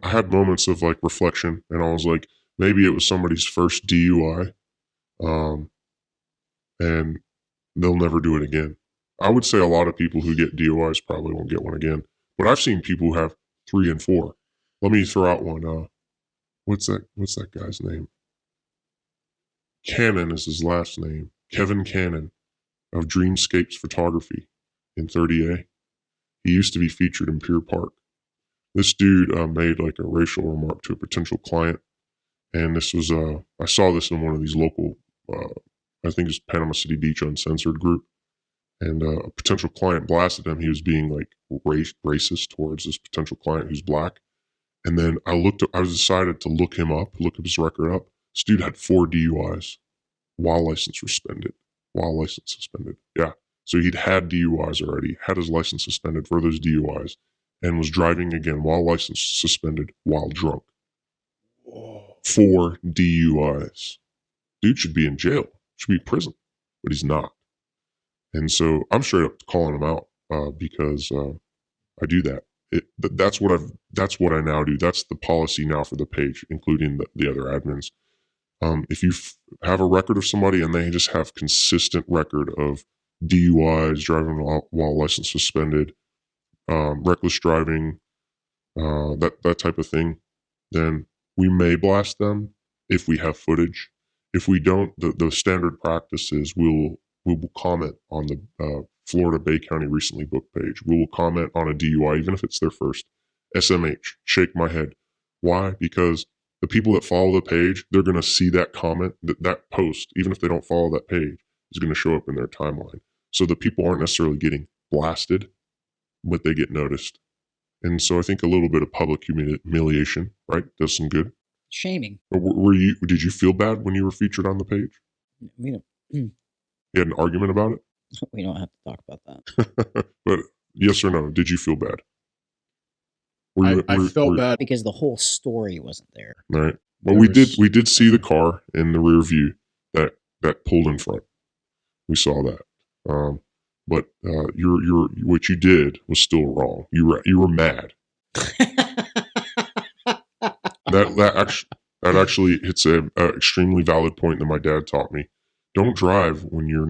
had moments of like reflection, and I was like, maybe it was somebody's first DUI, and they'll never do it again. I would say a lot of people who get DUIs probably won't get one again, but I've seen people who have 3 and 4. Let me throw out one. What's that guy's name? Cannon is his last name. Kevin Cannon of Dreamscapes Photography in 30A. He used to be featured in Pier Park. This dude made like a racial remark to a potential client, and this was I saw this in one of these local, I think it's Panama City Beach Uncensored group, and a potential client blasted him. He was being like racist towards this potential client who's black. And then I decided to look his record up. This dude had 4 DUIs while license suspended. Yeah. So he'd had DUIs already, had his license suspended for those DUIs, and was driving again while license suspended while drunk. 4 DUIs. Dude should be in jail, should be in prison, but he's not. And so I'm straight up calling him out because I do that. That's what I now do. That's the policy now for the page, including the other admins. If you have a record of somebody and they just have consistent record of DUIs, driving while license suspended, reckless driving, that type of thing, then we may blast them if we have footage. If we don't, the standard practice is we will comment on the Florida Bay County recently booked page. We will comment on a DUI, even if it's their first. SMH, shake my head. Why? Because the people that follow the page, they're going to see that comment, that post, even if they don't follow that page, is going to show up in their timeline. So the people aren't necessarily getting blasted, but they get noticed. And so I think a little bit of public humiliation, right, does some good. Shaming. Did you feel bad when you were featured on the page? We don't. You had an argument about it? We don't have to talk about that. But yes or no, did you feel bad? I felt bad because the whole story wasn't there. Right. Well, we did see the car in the rear view that pulled in front. We saw that. But your what you did was still wrong. You were mad. that actually hits a extremely valid point that my dad taught me. Don't drive when you're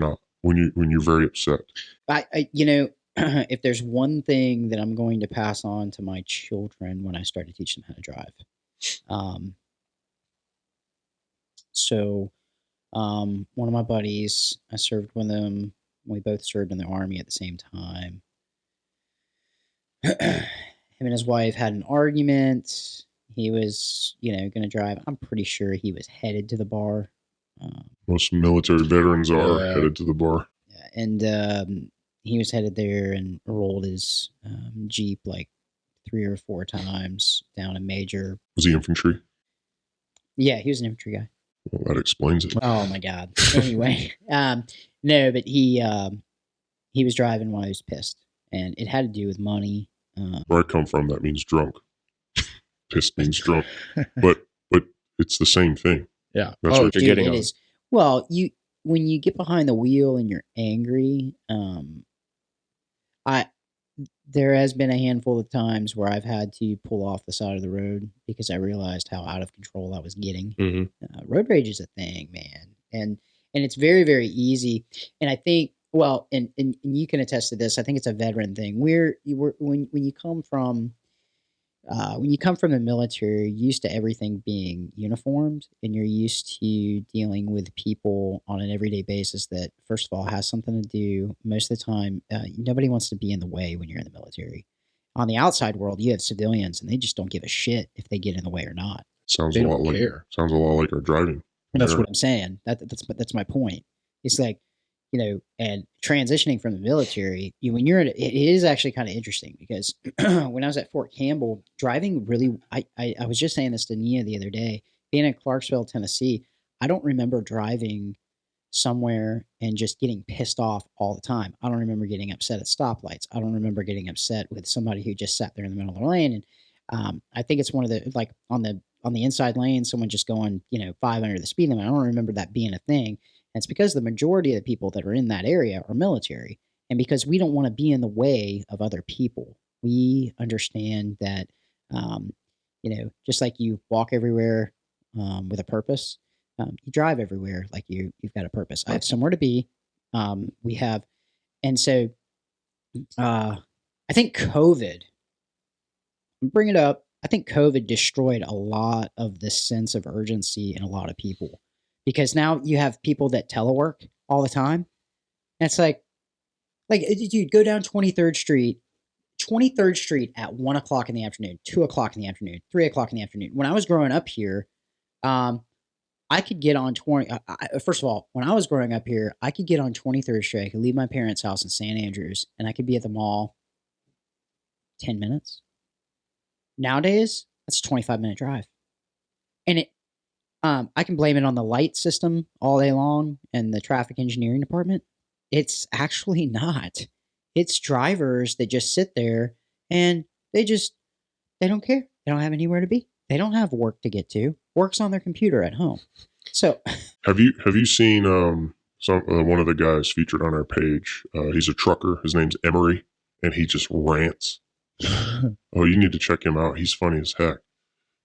very upset. If there's one thing that I'm going to pass on to my children when I start to teach them how to drive. One of my buddies, I served with him. We both served in the Army at the same time. Him and his wife had an argument. He was, going to drive. I'm pretty sure he was headed to the bar. Most military veterans are headed to the bar. And he was headed there and rolled his Jeep like 3 or 4 times down a major. Was he infantry? Yeah, he was an infantry guy. Well, that explains it. Oh my God. Anyway, no, but he was driving while he was pissed, and it had to do with money. Where I come from, that means drunk. Pissed means drunk, but it's the same thing. Yeah, that's what you're getting. It is. Well, when you get behind the wheel and you're angry, There has been a handful of times where I've had to pull off the side of the road because I realized how out of control I was getting. Road rage is a thing, man, and it's very, very easy. And I think, well, and you can attest to this. I think it's a veteran thing. When you come from the military, you're used to everything being uniformed, and you're used to dealing with people on an everyday basis that, first of all, has something to do. Most of the time, nobody wants to be in the way when you're in the military. On the outside world, you have civilians, and they just don't give a shit if they get in the way or not. Sounds a lot like our driving. That's what I'm saying. That's my point. It's like, and transitioning from the military, when you're it is actually kind of interesting because when I was at Fort Campbell, driving really, I was just saying this to Nia the other day, being in Clarksville, Tennessee, I don't remember driving somewhere and just getting pissed off all the time. I don't remember getting upset at stoplights. I don't remember getting upset with somebody who just sat there in the middle of the lane. And I think it's one of the, like on the inside lane, someone just going, 5 under the speed limit. I don't remember that being a thing. And it's because the majority of the people that are in that area are military. And because we don't want to be in the way of other people. We understand that, just like you walk everywhere with a purpose, you drive everywhere like you've got a purpose. I have somewhere to be. We have, and so I think COVID, bring it up. I think COVID destroyed a lot of the sense of urgency in a lot of people because now you have people that telework all the time. And it's like, dude, go down 23rd Street at 1 o'clock in the afternoon, 2 o'clock in the afternoon, 3 o'clock in the afternoon. When I was growing up here, I could get on first of all, when I was growing up here, I could get on 23rd Street. I could leave my parents' house in St. Andrews and I could be at the mall 10 minutes. Nowadays, that's a 25-minute drive. And I can blame it on the light system all day long and the traffic engineering department. It's actually not. It's drivers that just sit there and they don't care. They don't have anywhere to be. They don't have work to get to. Work's on their computer at home. So have you seen one of the guys featured on our page? He's a trucker. His name's Emery, and he just rants. Oh, you need to check him out. He's funny as heck.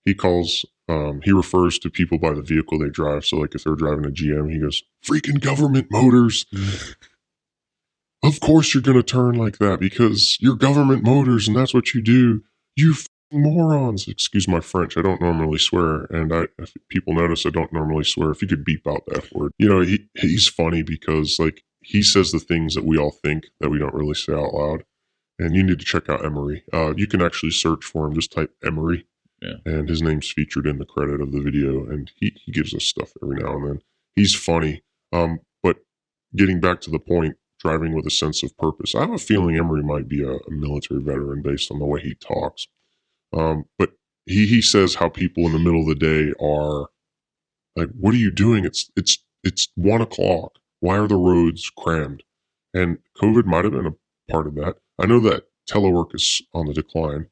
He refers to people by the vehicle they drive. So like if they're driving a GM, he goes, freaking government motors. Of course you're going to turn like that because you're government motors and that's what you do. You morons. Excuse my French. I don't normally swear. And if people notice, I don't normally swear. If you could beep out that word. He's funny because like he says the things that we all think that we don't really say out loud. And you need to check out Emery. You can actually search for him. Just type Emery. Yeah. And his name's featured in the credit of the video. And he gives us stuff every now and then. He's funny. But getting back to the point, driving with a sense of purpose. I have a feeling Emery might be a military veteran based on the way he talks. But he says how people in the middle of the day are like, what are you doing? It's 1 o'clock. Why are the roads crammed? And COVID might have been a part of that. I know that telework is on the decline,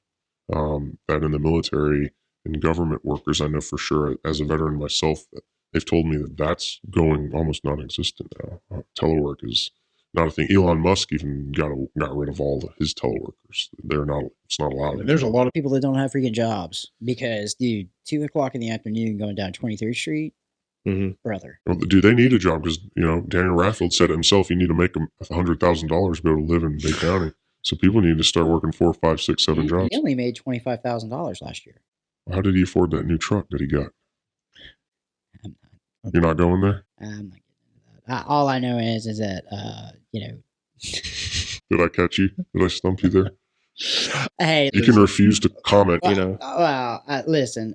that in the military and government workers, I know for sure, as a veteran myself, they've told me that that's going almost non-existent now. Telework is not a thing. Elon Musk even got rid of all his teleworkers. It's not allowed. There's a lot of people that don't have freaking jobs because, dude, 2 o'clock in the afternoon going down 23rd Street, brother. Well, dude, they need a job because, Daniel Rathfield said it himself, you need to make $100,000 to be able to live in Bay County. So people need to start working 4, 5, 6, 7 jobs. He only made $25,000 last year. How did he afford that new truck that he got? You're not going there? I'm not getting into that. All I know is that, Did I catch you? Did I stump you there? Hey, you can refuse to comment, listen.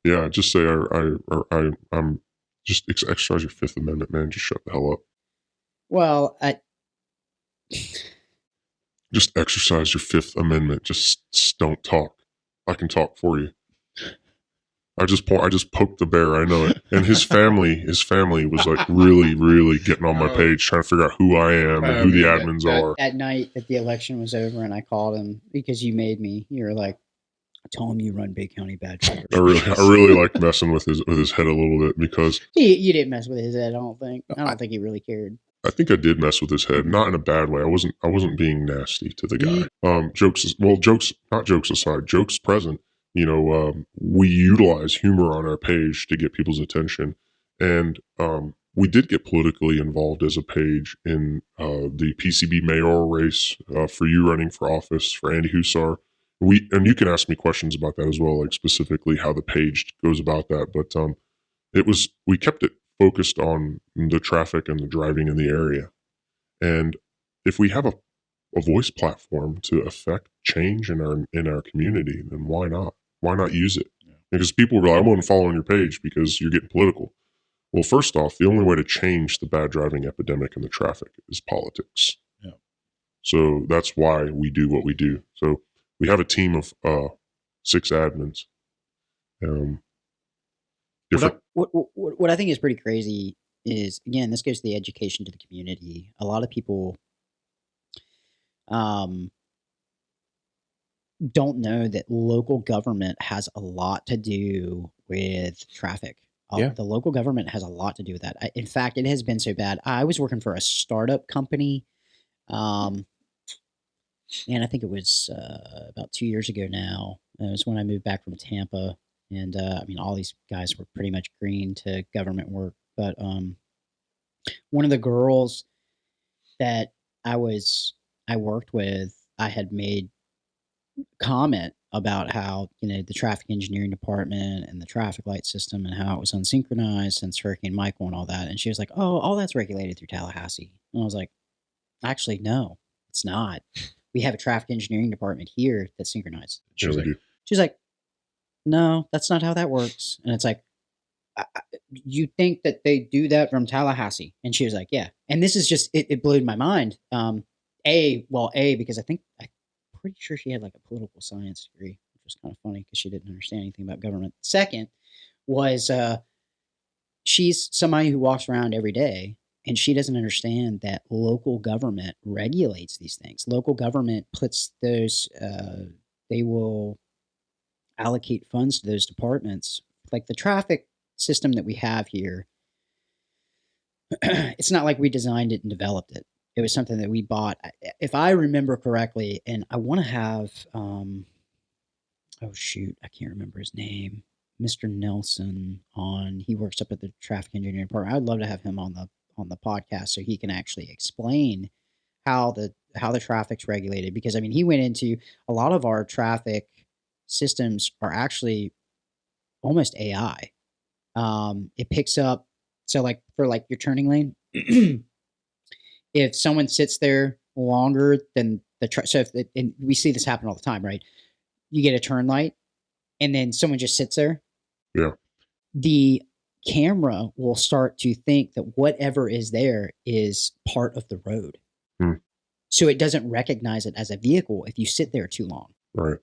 Yeah, just say I'm just exercise your Fifth Amendment, man. Just shut the hell up. Well, just exercise your Fifth Amendment. Just don't talk. I can talk for you. I just poked the bear. I know it. And his family was like really, really getting on my page, trying to figure out who I am and who the admins are. At night that the election was over, and I called him because you made me. You were like, "Tell him you run Bay County Badger." I really like messing with his head a little bit because you didn't mess with his head. I don't think he really cared. I think I did mess with his head, not in a bad way. I wasn't being nasty to the guy. Jokes aside, jokes present. We utilize humor on our page to get people's attention, and we did get politically involved as a page in the PCB mayoral race for you running for office for Andy Hussar. And you can ask me questions about that as well, like specifically how the page goes about that. But we kept it focused on the traffic and the driving in the area. And if we have a voice platform to affect change in our community, then why not? Why not use it? Yeah. Because people will be like, I want to follow on your page because you're getting political. Well, first off, the only way to change the bad driving epidemic and the traffic is politics. Yeah. So that's why we do what we do. So we have a team of 6 admins. What I think is pretty crazy is, again, this goes to the education to the community. A lot of people don't know that local government has a lot to do with traffic. Yeah. The local government has a lot to do with that. In fact, it has been so bad. I was working for a startup company, and I think it was about 2 years ago now. It was when I moved back from Tampa. And I mean, all these guys were pretty much green to government work. But one of the girls that I worked with, I had made comment about how, the traffic engineering department and the traffic light system and how it was unsynchronized since Hurricane Michael and all that. And she was like, oh, all that's regulated through Tallahassee. And I was like, actually, no, it's not. We have a traffic engineering department here that's synchronized. She's like, no, that's not how that works. And it's like, you think that they do that from Tallahassee? And she was like, yeah. And this is just, it blew my mind. Because I'm pretty sure she had like a political science degree, which was kind of funny because she didn't understand anything about government. Second was, she's somebody who walks around every day and she doesn't understand that local government regulates these things. Local government puts those, they will allocate funds to those departments. Like the traffic system that we have here, it's not like we designed it and developed it. It was something that we bought. If I remember correctly, and I want to have, I can't remember his name, Mr. Nelson on. He works up at the traffic engineering department. I'd love to have him on the podcast so he can actually explain how the traffic's regulated. Because I mean, he went into a lot of our traffic systems are actually almost AI. It picks up, so like for like your turning lane, if someone sits there longer than and we see this happen all the time, right? You get a turn light and then someone just sits there. Yeah. The camera will start to think that whatever is there is part of the road. So it doesn't recognize it as a vehicle if you sit there too long. Right.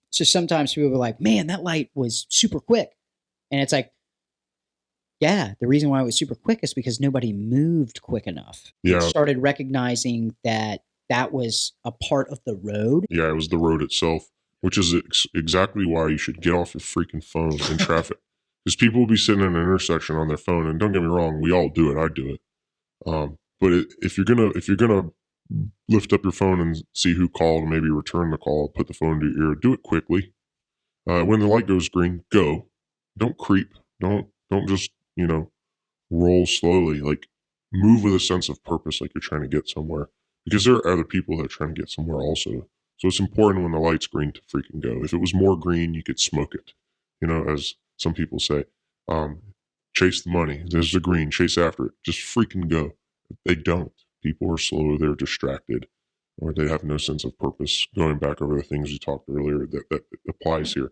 So sometimes people are like, man, that light was super quick. And it's like, yeah, the reason why it was super quick is because nobody moved quick enough. Yeah. It started recognizing that was a part of the road. Yeah, it was the road itself, which is exactly why you should get off your freaking phone in traffic. Because people will be sitting in an intersection on their phone, and don't get me wrong, we all do it. I do it. But if you're gonna lift up your phone and see who called, and maybe return the call, put the phone to your ear, do it quickly. When the light goes green, go. Don't creep. Don't just roll slowly. Like, move with a sense of purpose, like you're trying to get somewhere. Because there are other people that are trying to get somewhere also. So it's important when the light's green to freaking go. If it was more green, you could smoke it. As some people say, chase the money. There's the green, chase after it. Just freaking go. They don't. People are slow, they're distracted, or they have no sense of purpose. Going back over the things you talked earlier, that applies here.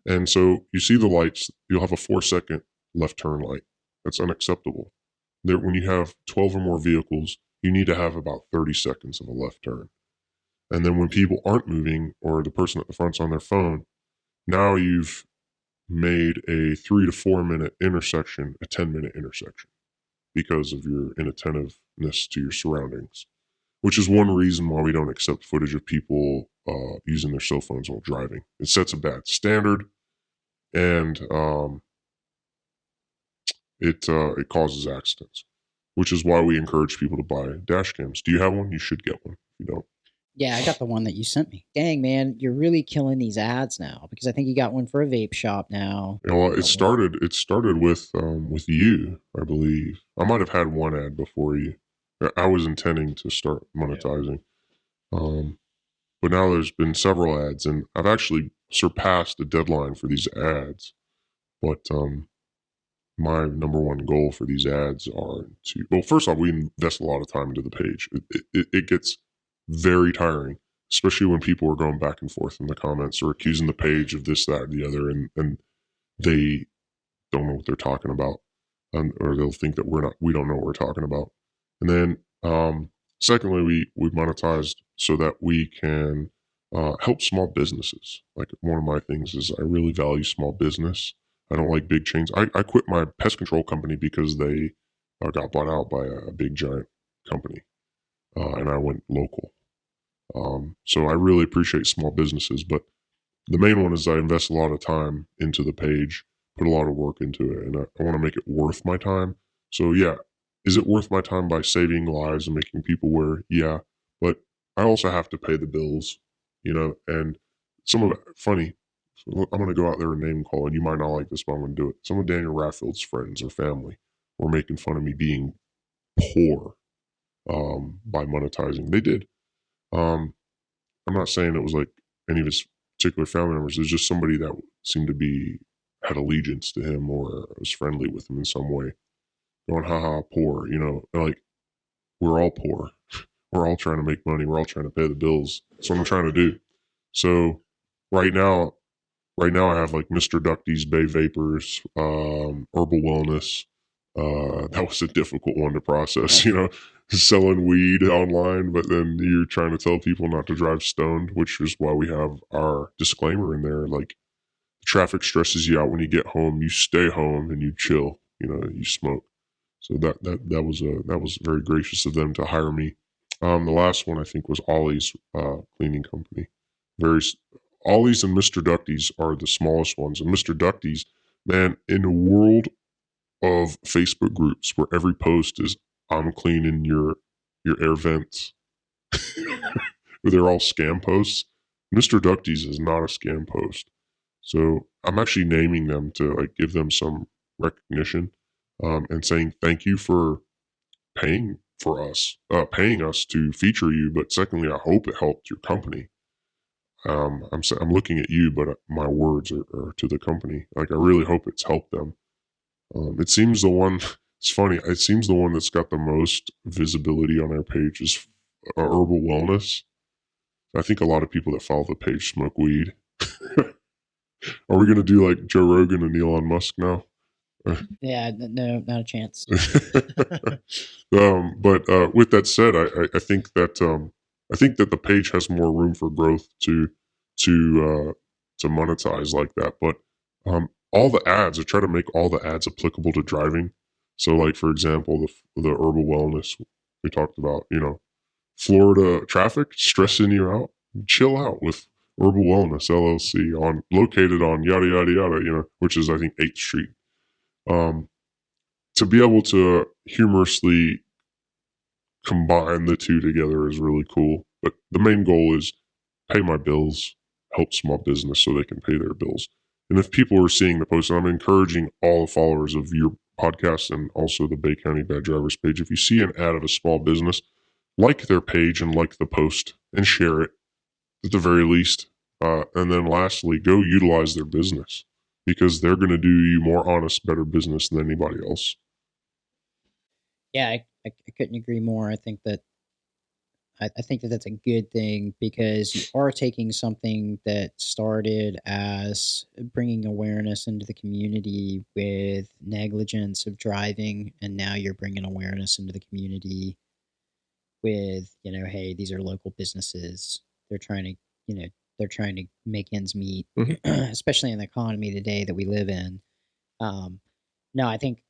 And so you see the lights, you'll have a 4-second left turn light. That's unacceptable. When you have 12 or more vehicles, you need to have about 30 seconds of a left turn. And then when people aren't moving, or the person at the front's on their phone, now you've made a 3 to 4 minute intersection a 10-minute intersection because of your inattentiveness to your surroundings, which is one reason why we don't accept footage of people using their cell phones while driving. It sets a bad standard, and it causes accidents. which is why we encourage people to buy dash cams. Do you have one? You should get one. If you don't. Yeah, I got the one that you sent me. Dang, man, you're really killing these ads now because I think you got one for a vape shop now. You know, it started with you, I believe. I might have had one ad before you. I was intending to start monetizing. Um, but now there's been several ads, and I've actually surpassed the deadline for these ads. But my number one goal for these ads are to, well, first off, we invest a lot of time into the page. It gets very tiring, especially when people are going back and forth in the comments or accusing the page of this, that, or the other, and they don't know what they're talking about, or they'll think that we don't know what we're talking about. And then, secondly, we monetized so that we can help small businesses. Like one of my things is I really value small business. I don't like big chains. I quit my pest control company because they got bought out by a big giant company, and I went local. So I really appreciate small businesses, but the main one is I invest a lot of time into the page, put a lot of work into it, and I want to make it worth my time. So yeah, is it worth my time by saving lives and making people aware? Yeah, but I also have to pay the bills, and some of it funny. So I'm going to go out there and name call, and you might not like this, but I'm going to do it. Some of Daniel Raffield's friends or family were making fun of me being poor by monetizing. They did. Um, I'm not saying it was like any of his particular family members. It was just somebody that seemed to be had allegiance to him or was friendly with him in some way. Going, haha, poor, like we're all poor. We're all trying to make money. We're all trying to pay the bills. That's what I'm trying to do. So right now, I have like Mr. Ducty's Bay Vapors, Herbal Wellness. That was a difficult one to process, selling weed online, but then you're trying to tell people not to drive stoned, which is why we have our disclaimer in there. Like, traffic stresses you out when you get home, you stay home and you chill, you smoke. So that was very gracious of them to hire me. The last one I think was Ollie's cleaning company. Very Ollie's and Mr. Ducty's are the smallest ones, and Mr. Ducty's, man, in a world of Facebook groups where every post is I'm cleaning your air vents, where they're all scam posts. Mr. Ducty's is not a scam post, so I'm actually naming them to like give them some recognition, and saying thank you for paying paying us to feature you. But secondly, I hope it helped your company. I'm looking at you, but my words are to the company. Like I really hope it's helped them. It seems the one. It's funny. It seems the one that's got the most visibility on our page is Herbal Wellness. I think a lot of people that follow the page smoke weed. Are we gonna do like Joe Rogan and Elon Musk now? Yeah, no, not a chance. But with that said, I think that the page has more room for growth to monetize like that. But all the ads, I try to make all the ads applicable to driving. So, like for example, the herbal wellness we talked about. Florida traffic stressing you out. Chill out with Herbal Wellness LLC located on yada yada yada. Which is I think 8th Street. To be able to humorously combine the two together is really cool. But the main goal is pay my bills, help small business so they can pay their bills. And if people are seeing the post, I'm encouraging all the followers of your podcast and also the Bay County Bad Drivers page. If you see an ad of a small business, like their page and like the post and share it at the very least. And then lastly, go utilize their business because they're going to do you more honest, better business than anybody else. Yeah, I couldn't agree more. I think that that's a good thing because you are taking something that started as bringing awareness into the community with negligence of driving, and now you're bringing awareness into the community with, hey, these are local businesses. They're trying to, they're trying to make ends meet, especially in the economy today that we live in. No, I think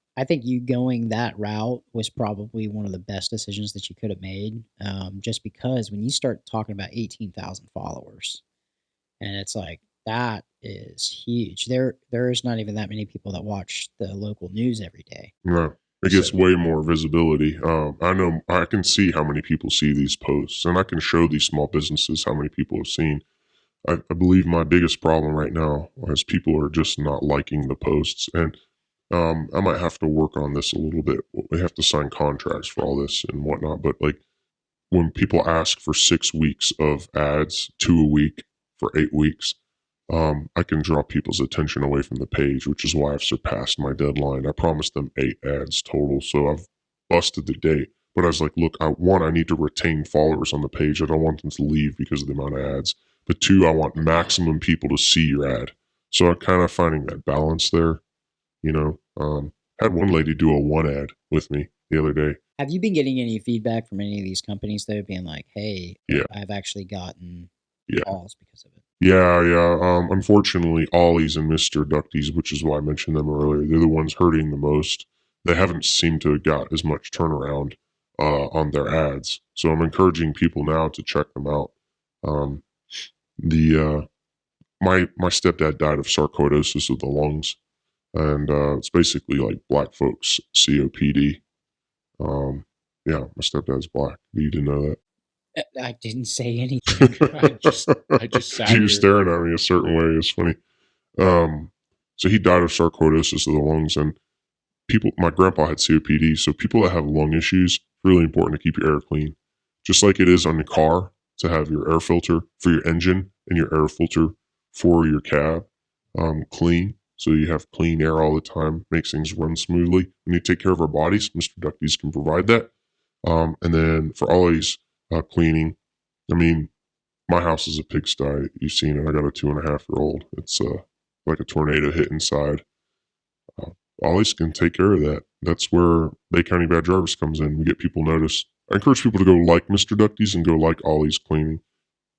you going that route was probably one of the best decisions that you could have made. Just because when you start talking about 18,000 followers, and it's like that is huge. There's not even that many people that watch the local news every day. No. It gets way more visibility. I know I can see how many people see these posts, and I can show these small businesses how many people have seen. I believe my biggest problem right now is people are just not liking the posts, and I might have to work on this a little bit. We have to sign contracts for all this and whatnot, but like when people ask for 6 weeks of ads, 2 a week for 8 weeks, I can draw people's attention away from the page, which is why I've surpassed my deadline. I promised them 8 ads total, so I've busted the date. But I was like, look, I need to retain followers on the page. I don't want them to leave because of the amount of ads. But two, I want maximum people to see your ad. So I'm kind of finding that balance there. You know, had one lady do a 1 ad with me the other day. Have you been getting any feedback from any of these companies though, being like, "Hey, yeah, I've actually gotten yeah, calls because of it"? yeah. Unfortunately, Ollie's and Mr. Ducties, which is why I mentioned them earlier, they're the ones hurting the most. They haven't seemed to have got as much turnaround on their ads. So I'm encouraging people now to check them out. The my stepdad died of sarcoidosis of the lungs, and it's basically like black folks COPD. Yeah, my stepdad's black. You didn't know that? I didn't say anything. I just sat He here. was staring at me a certain way. It's funny. So he died of sarcoidosis of the lungs, and my grandpa had COPD. So people that have lung issues, really important to keep your air clean. Just like it is on your car to have your air filter for your engine and your air filter for your cab clean. So you have clean air all the time, makes things run smoothly. We need to take care of our bodies. Mr. Ducties can provide that. And then for Ollie's cleaning, I mean, my house is a pigsty. You've seen it. I got a 2.5-year-old. It's like a tornado hit inside. Ollie's can take care of that. That's where Bay County Bad Drivers comes in. We get people noticed. I encourage people to go like Mr. Ducties and go like Ollie's cleaning,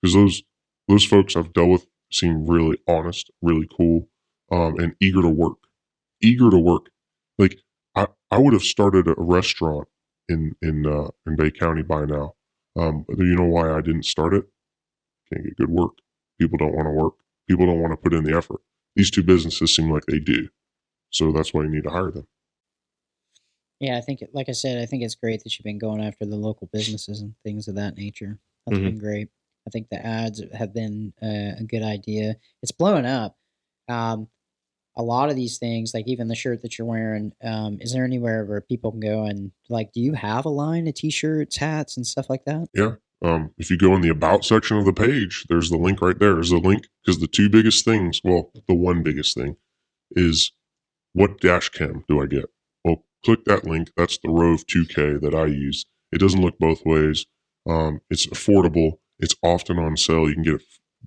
because those folks I've dealt with seem really honest, really cool, and eager to work. Eager to work. Like I would have started a restaurant in Bay County by now. But you know why I didn't start it? Can't get good work. People don't want to work. People don't want to put in the effort. These two businesses seem like they do. So that's why you need to hire them. Yeah, I think, like I said, I think it's great that you've been going after the local businesses and things of that nature. That's been great. I think the ads have been a good idea. It's blowing up. A lot of these things, like even the shirt that you're wearing, is there anywhere where people can go and like, do you have a line of t-shirts, hats, and stuff like that? Yeah. If you go in the about section of the page, there's the link right there. There's a link because the two biggest things, well, the one biggest thing is what dash cam do I get? Well, click that link. That's the Rove 2K that I use. It doesn't look both ways. It's affordable. It's often on sale. You can get it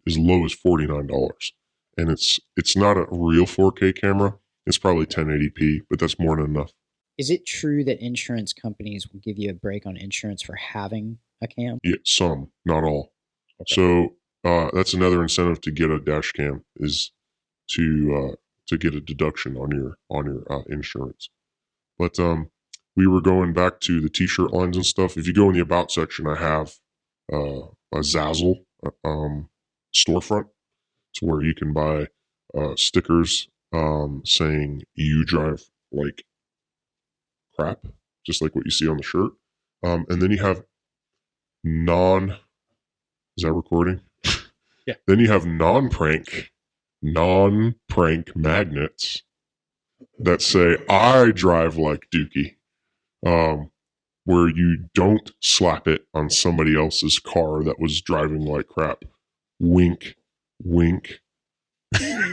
as low as $49. And it's not a real 4K camera. It's probably 1080p, but that's more than enough. Is it true that insurance companies will give you a break on insurance for having a cam? Yeah, some, not all. Okay. So that's another incentive to get a dash cam is to get a deduction on your insurance. But we were going back to the t-shirt lines and stuff. If you go in the about section, I have a Zazzle storefront. It's where you can buy stickers saying you drive like crap, just like what you see on the shirt. And then you have is that recording? Yeah. Then you have non-prank magnets that say I drive like Dookie, where you don't slap it on somebody else's car that was driving like crap. Wink, wink. You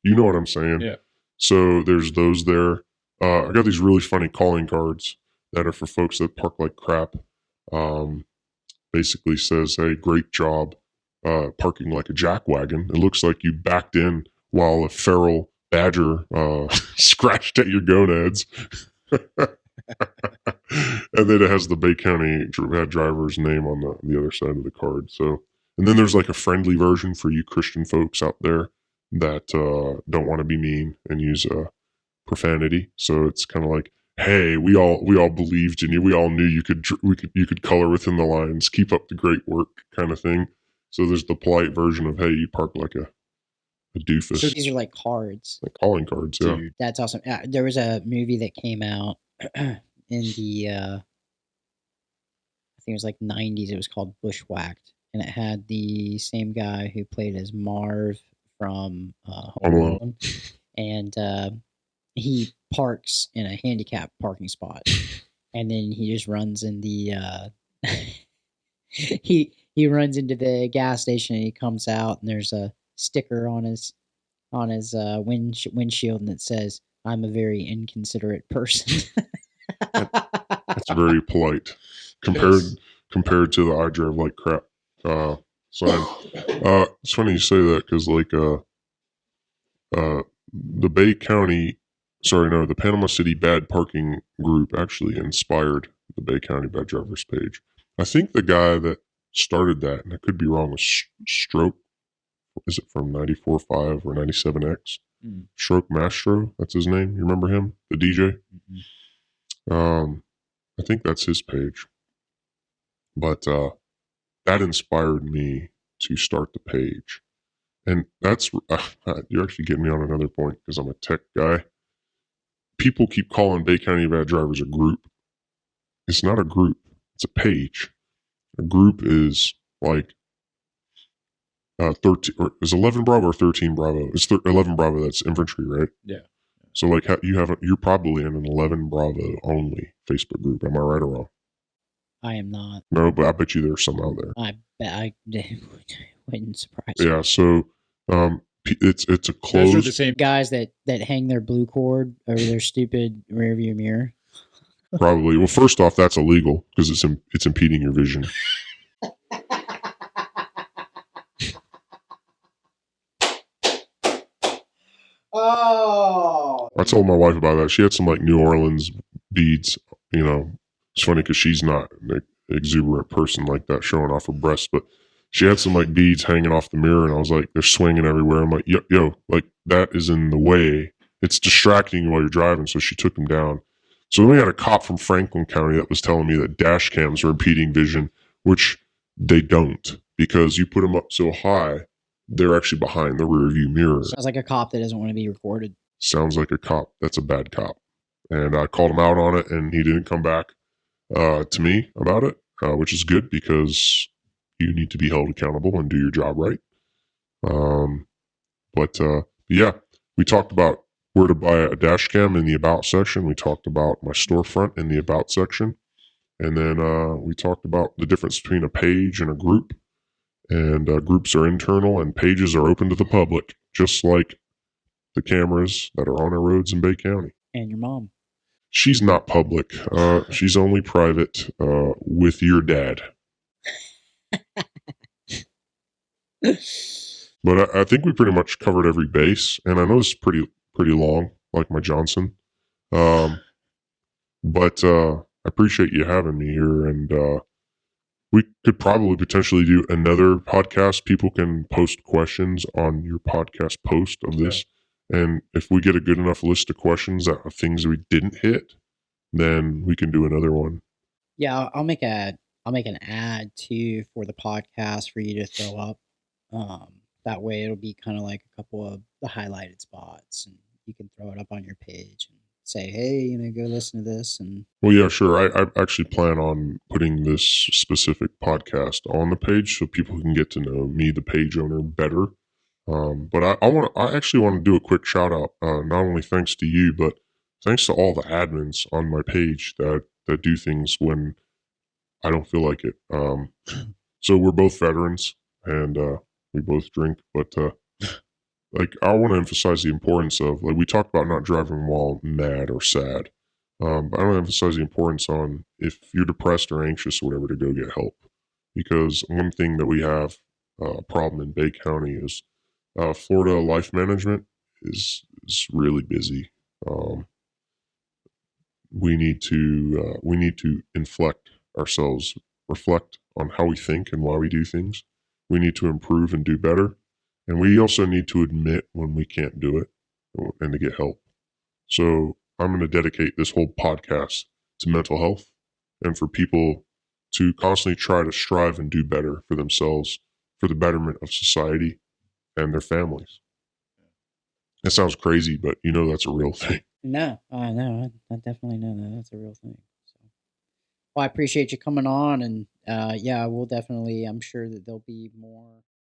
know what I'm saying? Yeah. So there's those there. I got these really funny calling cards that are for folks that park like crap. Basically says, hey, great job parking like a jackwagon. It looks like you backed in while a feral badger scratched at your gonads. And then it has the Bay County driver's name on the other side of the card. So, and then there's like a friendly version for you Christian folks out there that don't want to be mean and use profanity. So it's kind of like, hey, we all believed in you. We all knew you could color within the lines. Keep up the great work, kind of thing. So there's the polite version of, hey, you park like a doofus. So these are like cards, like calling cards. Yeah, that's awesome. There was a movie that came out in the I think it was like 90s. It was called Bushwhacked, and it had the same guy who played as Marv from Home Alone. Alone, and he parks in a handicapped parking spot, and then he just runs in the he runs into the gas station, and he comes out, and there's a sticker on his windshield, and it says, "I'm a very inconsiderate person." That's very polite compared to the "I drive like crap" sign. It's funny you say that because like the Bay County, the Panama City Bad Parking Group actually inspired the Bay County Bad Drivers page. I think the guy that started that, and I could be wrong, was Stroke. Is it from 94.5 or 97X? Stroke Mastro, that's his name. You remember him? The DJ? I think that's his page. But that inspired me to start the page. And that's, you're actually getting me on another point because I'm a tech guy. People keep calling Bay County Bad Drivers a group. It's not a group, it's a page. A group is like 13, or is 11 Bravo or 13 Bravo? It's 11 Bravo, that's infantry, right? Yeah. So like you're probably in an 11 Bravo only Facebook group. Am I right or wrong? I am not. No, but I bet you there's some out there. I bet I wouldn't surprise me. Yeah, so it's a Those are closed. the same. Guys that hang their blue cord over their stupid rearview mirror. Probably. Well, first off, that's illegal because it's impeding your vision. Oh. I told my wife about that. She had some like New Orleans beads. You know, it's funny because she's not an exuberant person like that, showing off her breasts, but she had some like beads hanging off the mirror, and I was like, they're swinging everywhere. I'm like, yo, like that is in the way. It's distracting you while you're driving. So she took them down. So then we had a cop from Franklin County that was telling me that dash cams are impeding vision, which they don't, because you put them up so high, they're actually behind the rear view mirror. Sounds like a cop that doesn't want to be recorded. Sounds like a cop. That's a bad cop. And I called him out on it, and he didn't come back to me about it, which is good because you need to be held accountable and do your job right. But yeah, we talked about where to buy a dash cam in the about section. We talked about my storefront in the about section. And then we talked about the difference between a page and a group. And groups are internal and pages are open to the public, just like the cameras that are on our roads in Bay County. And your mom. She's not public. She's only private with your dad. But I think we pretty much covered every base, and I know it's pretty long, like my Johnson. But I appreciate you having me here, and we could probably potentially do another podcast. People can post questions on your podcast post of this, and if we get a good enough list of questions that are things we didn't hit, then we can do another one. Yeah, I'll make an ad too for the podcast for you to throw up. That way it'll be kind of like a couple of the highlighted spots, and you can throw it up on your page and say, hey, go listen to this. And well, yeah, sure. I actually plan on putting this specific podcast on the page so people can get to know me, the page owner, better. But I actually want to do a quick shout out. Not only thanks to you, but thanks to all the admins on my page that do things when I don't feel like it. So we're both veterans, and we both drink, but like I want to emphasize the importance of, like we talked about not driving while mad or sad. But I want to emphasize the importance on if you're depressed or anxious or whatever to go get help. Because one thing that we have a problem in Bay County is Florida life management is really busy. We need to inflect ourselves, reflect on how we think and why we do things. We need to improve and do better. And we also need to admit when we can't do it and to get help. So I'm going to dedicate this whole podcast to mental health and for people to constantly try to strive and do better for themselves, for the betterment of society and their families. That sounds crazy, but that's a real thing. No, I know. I definitely know that. That's a real thing. So, well, I appreciate you coming on, and yeah, we'll definitely. I'm sure that there'll be more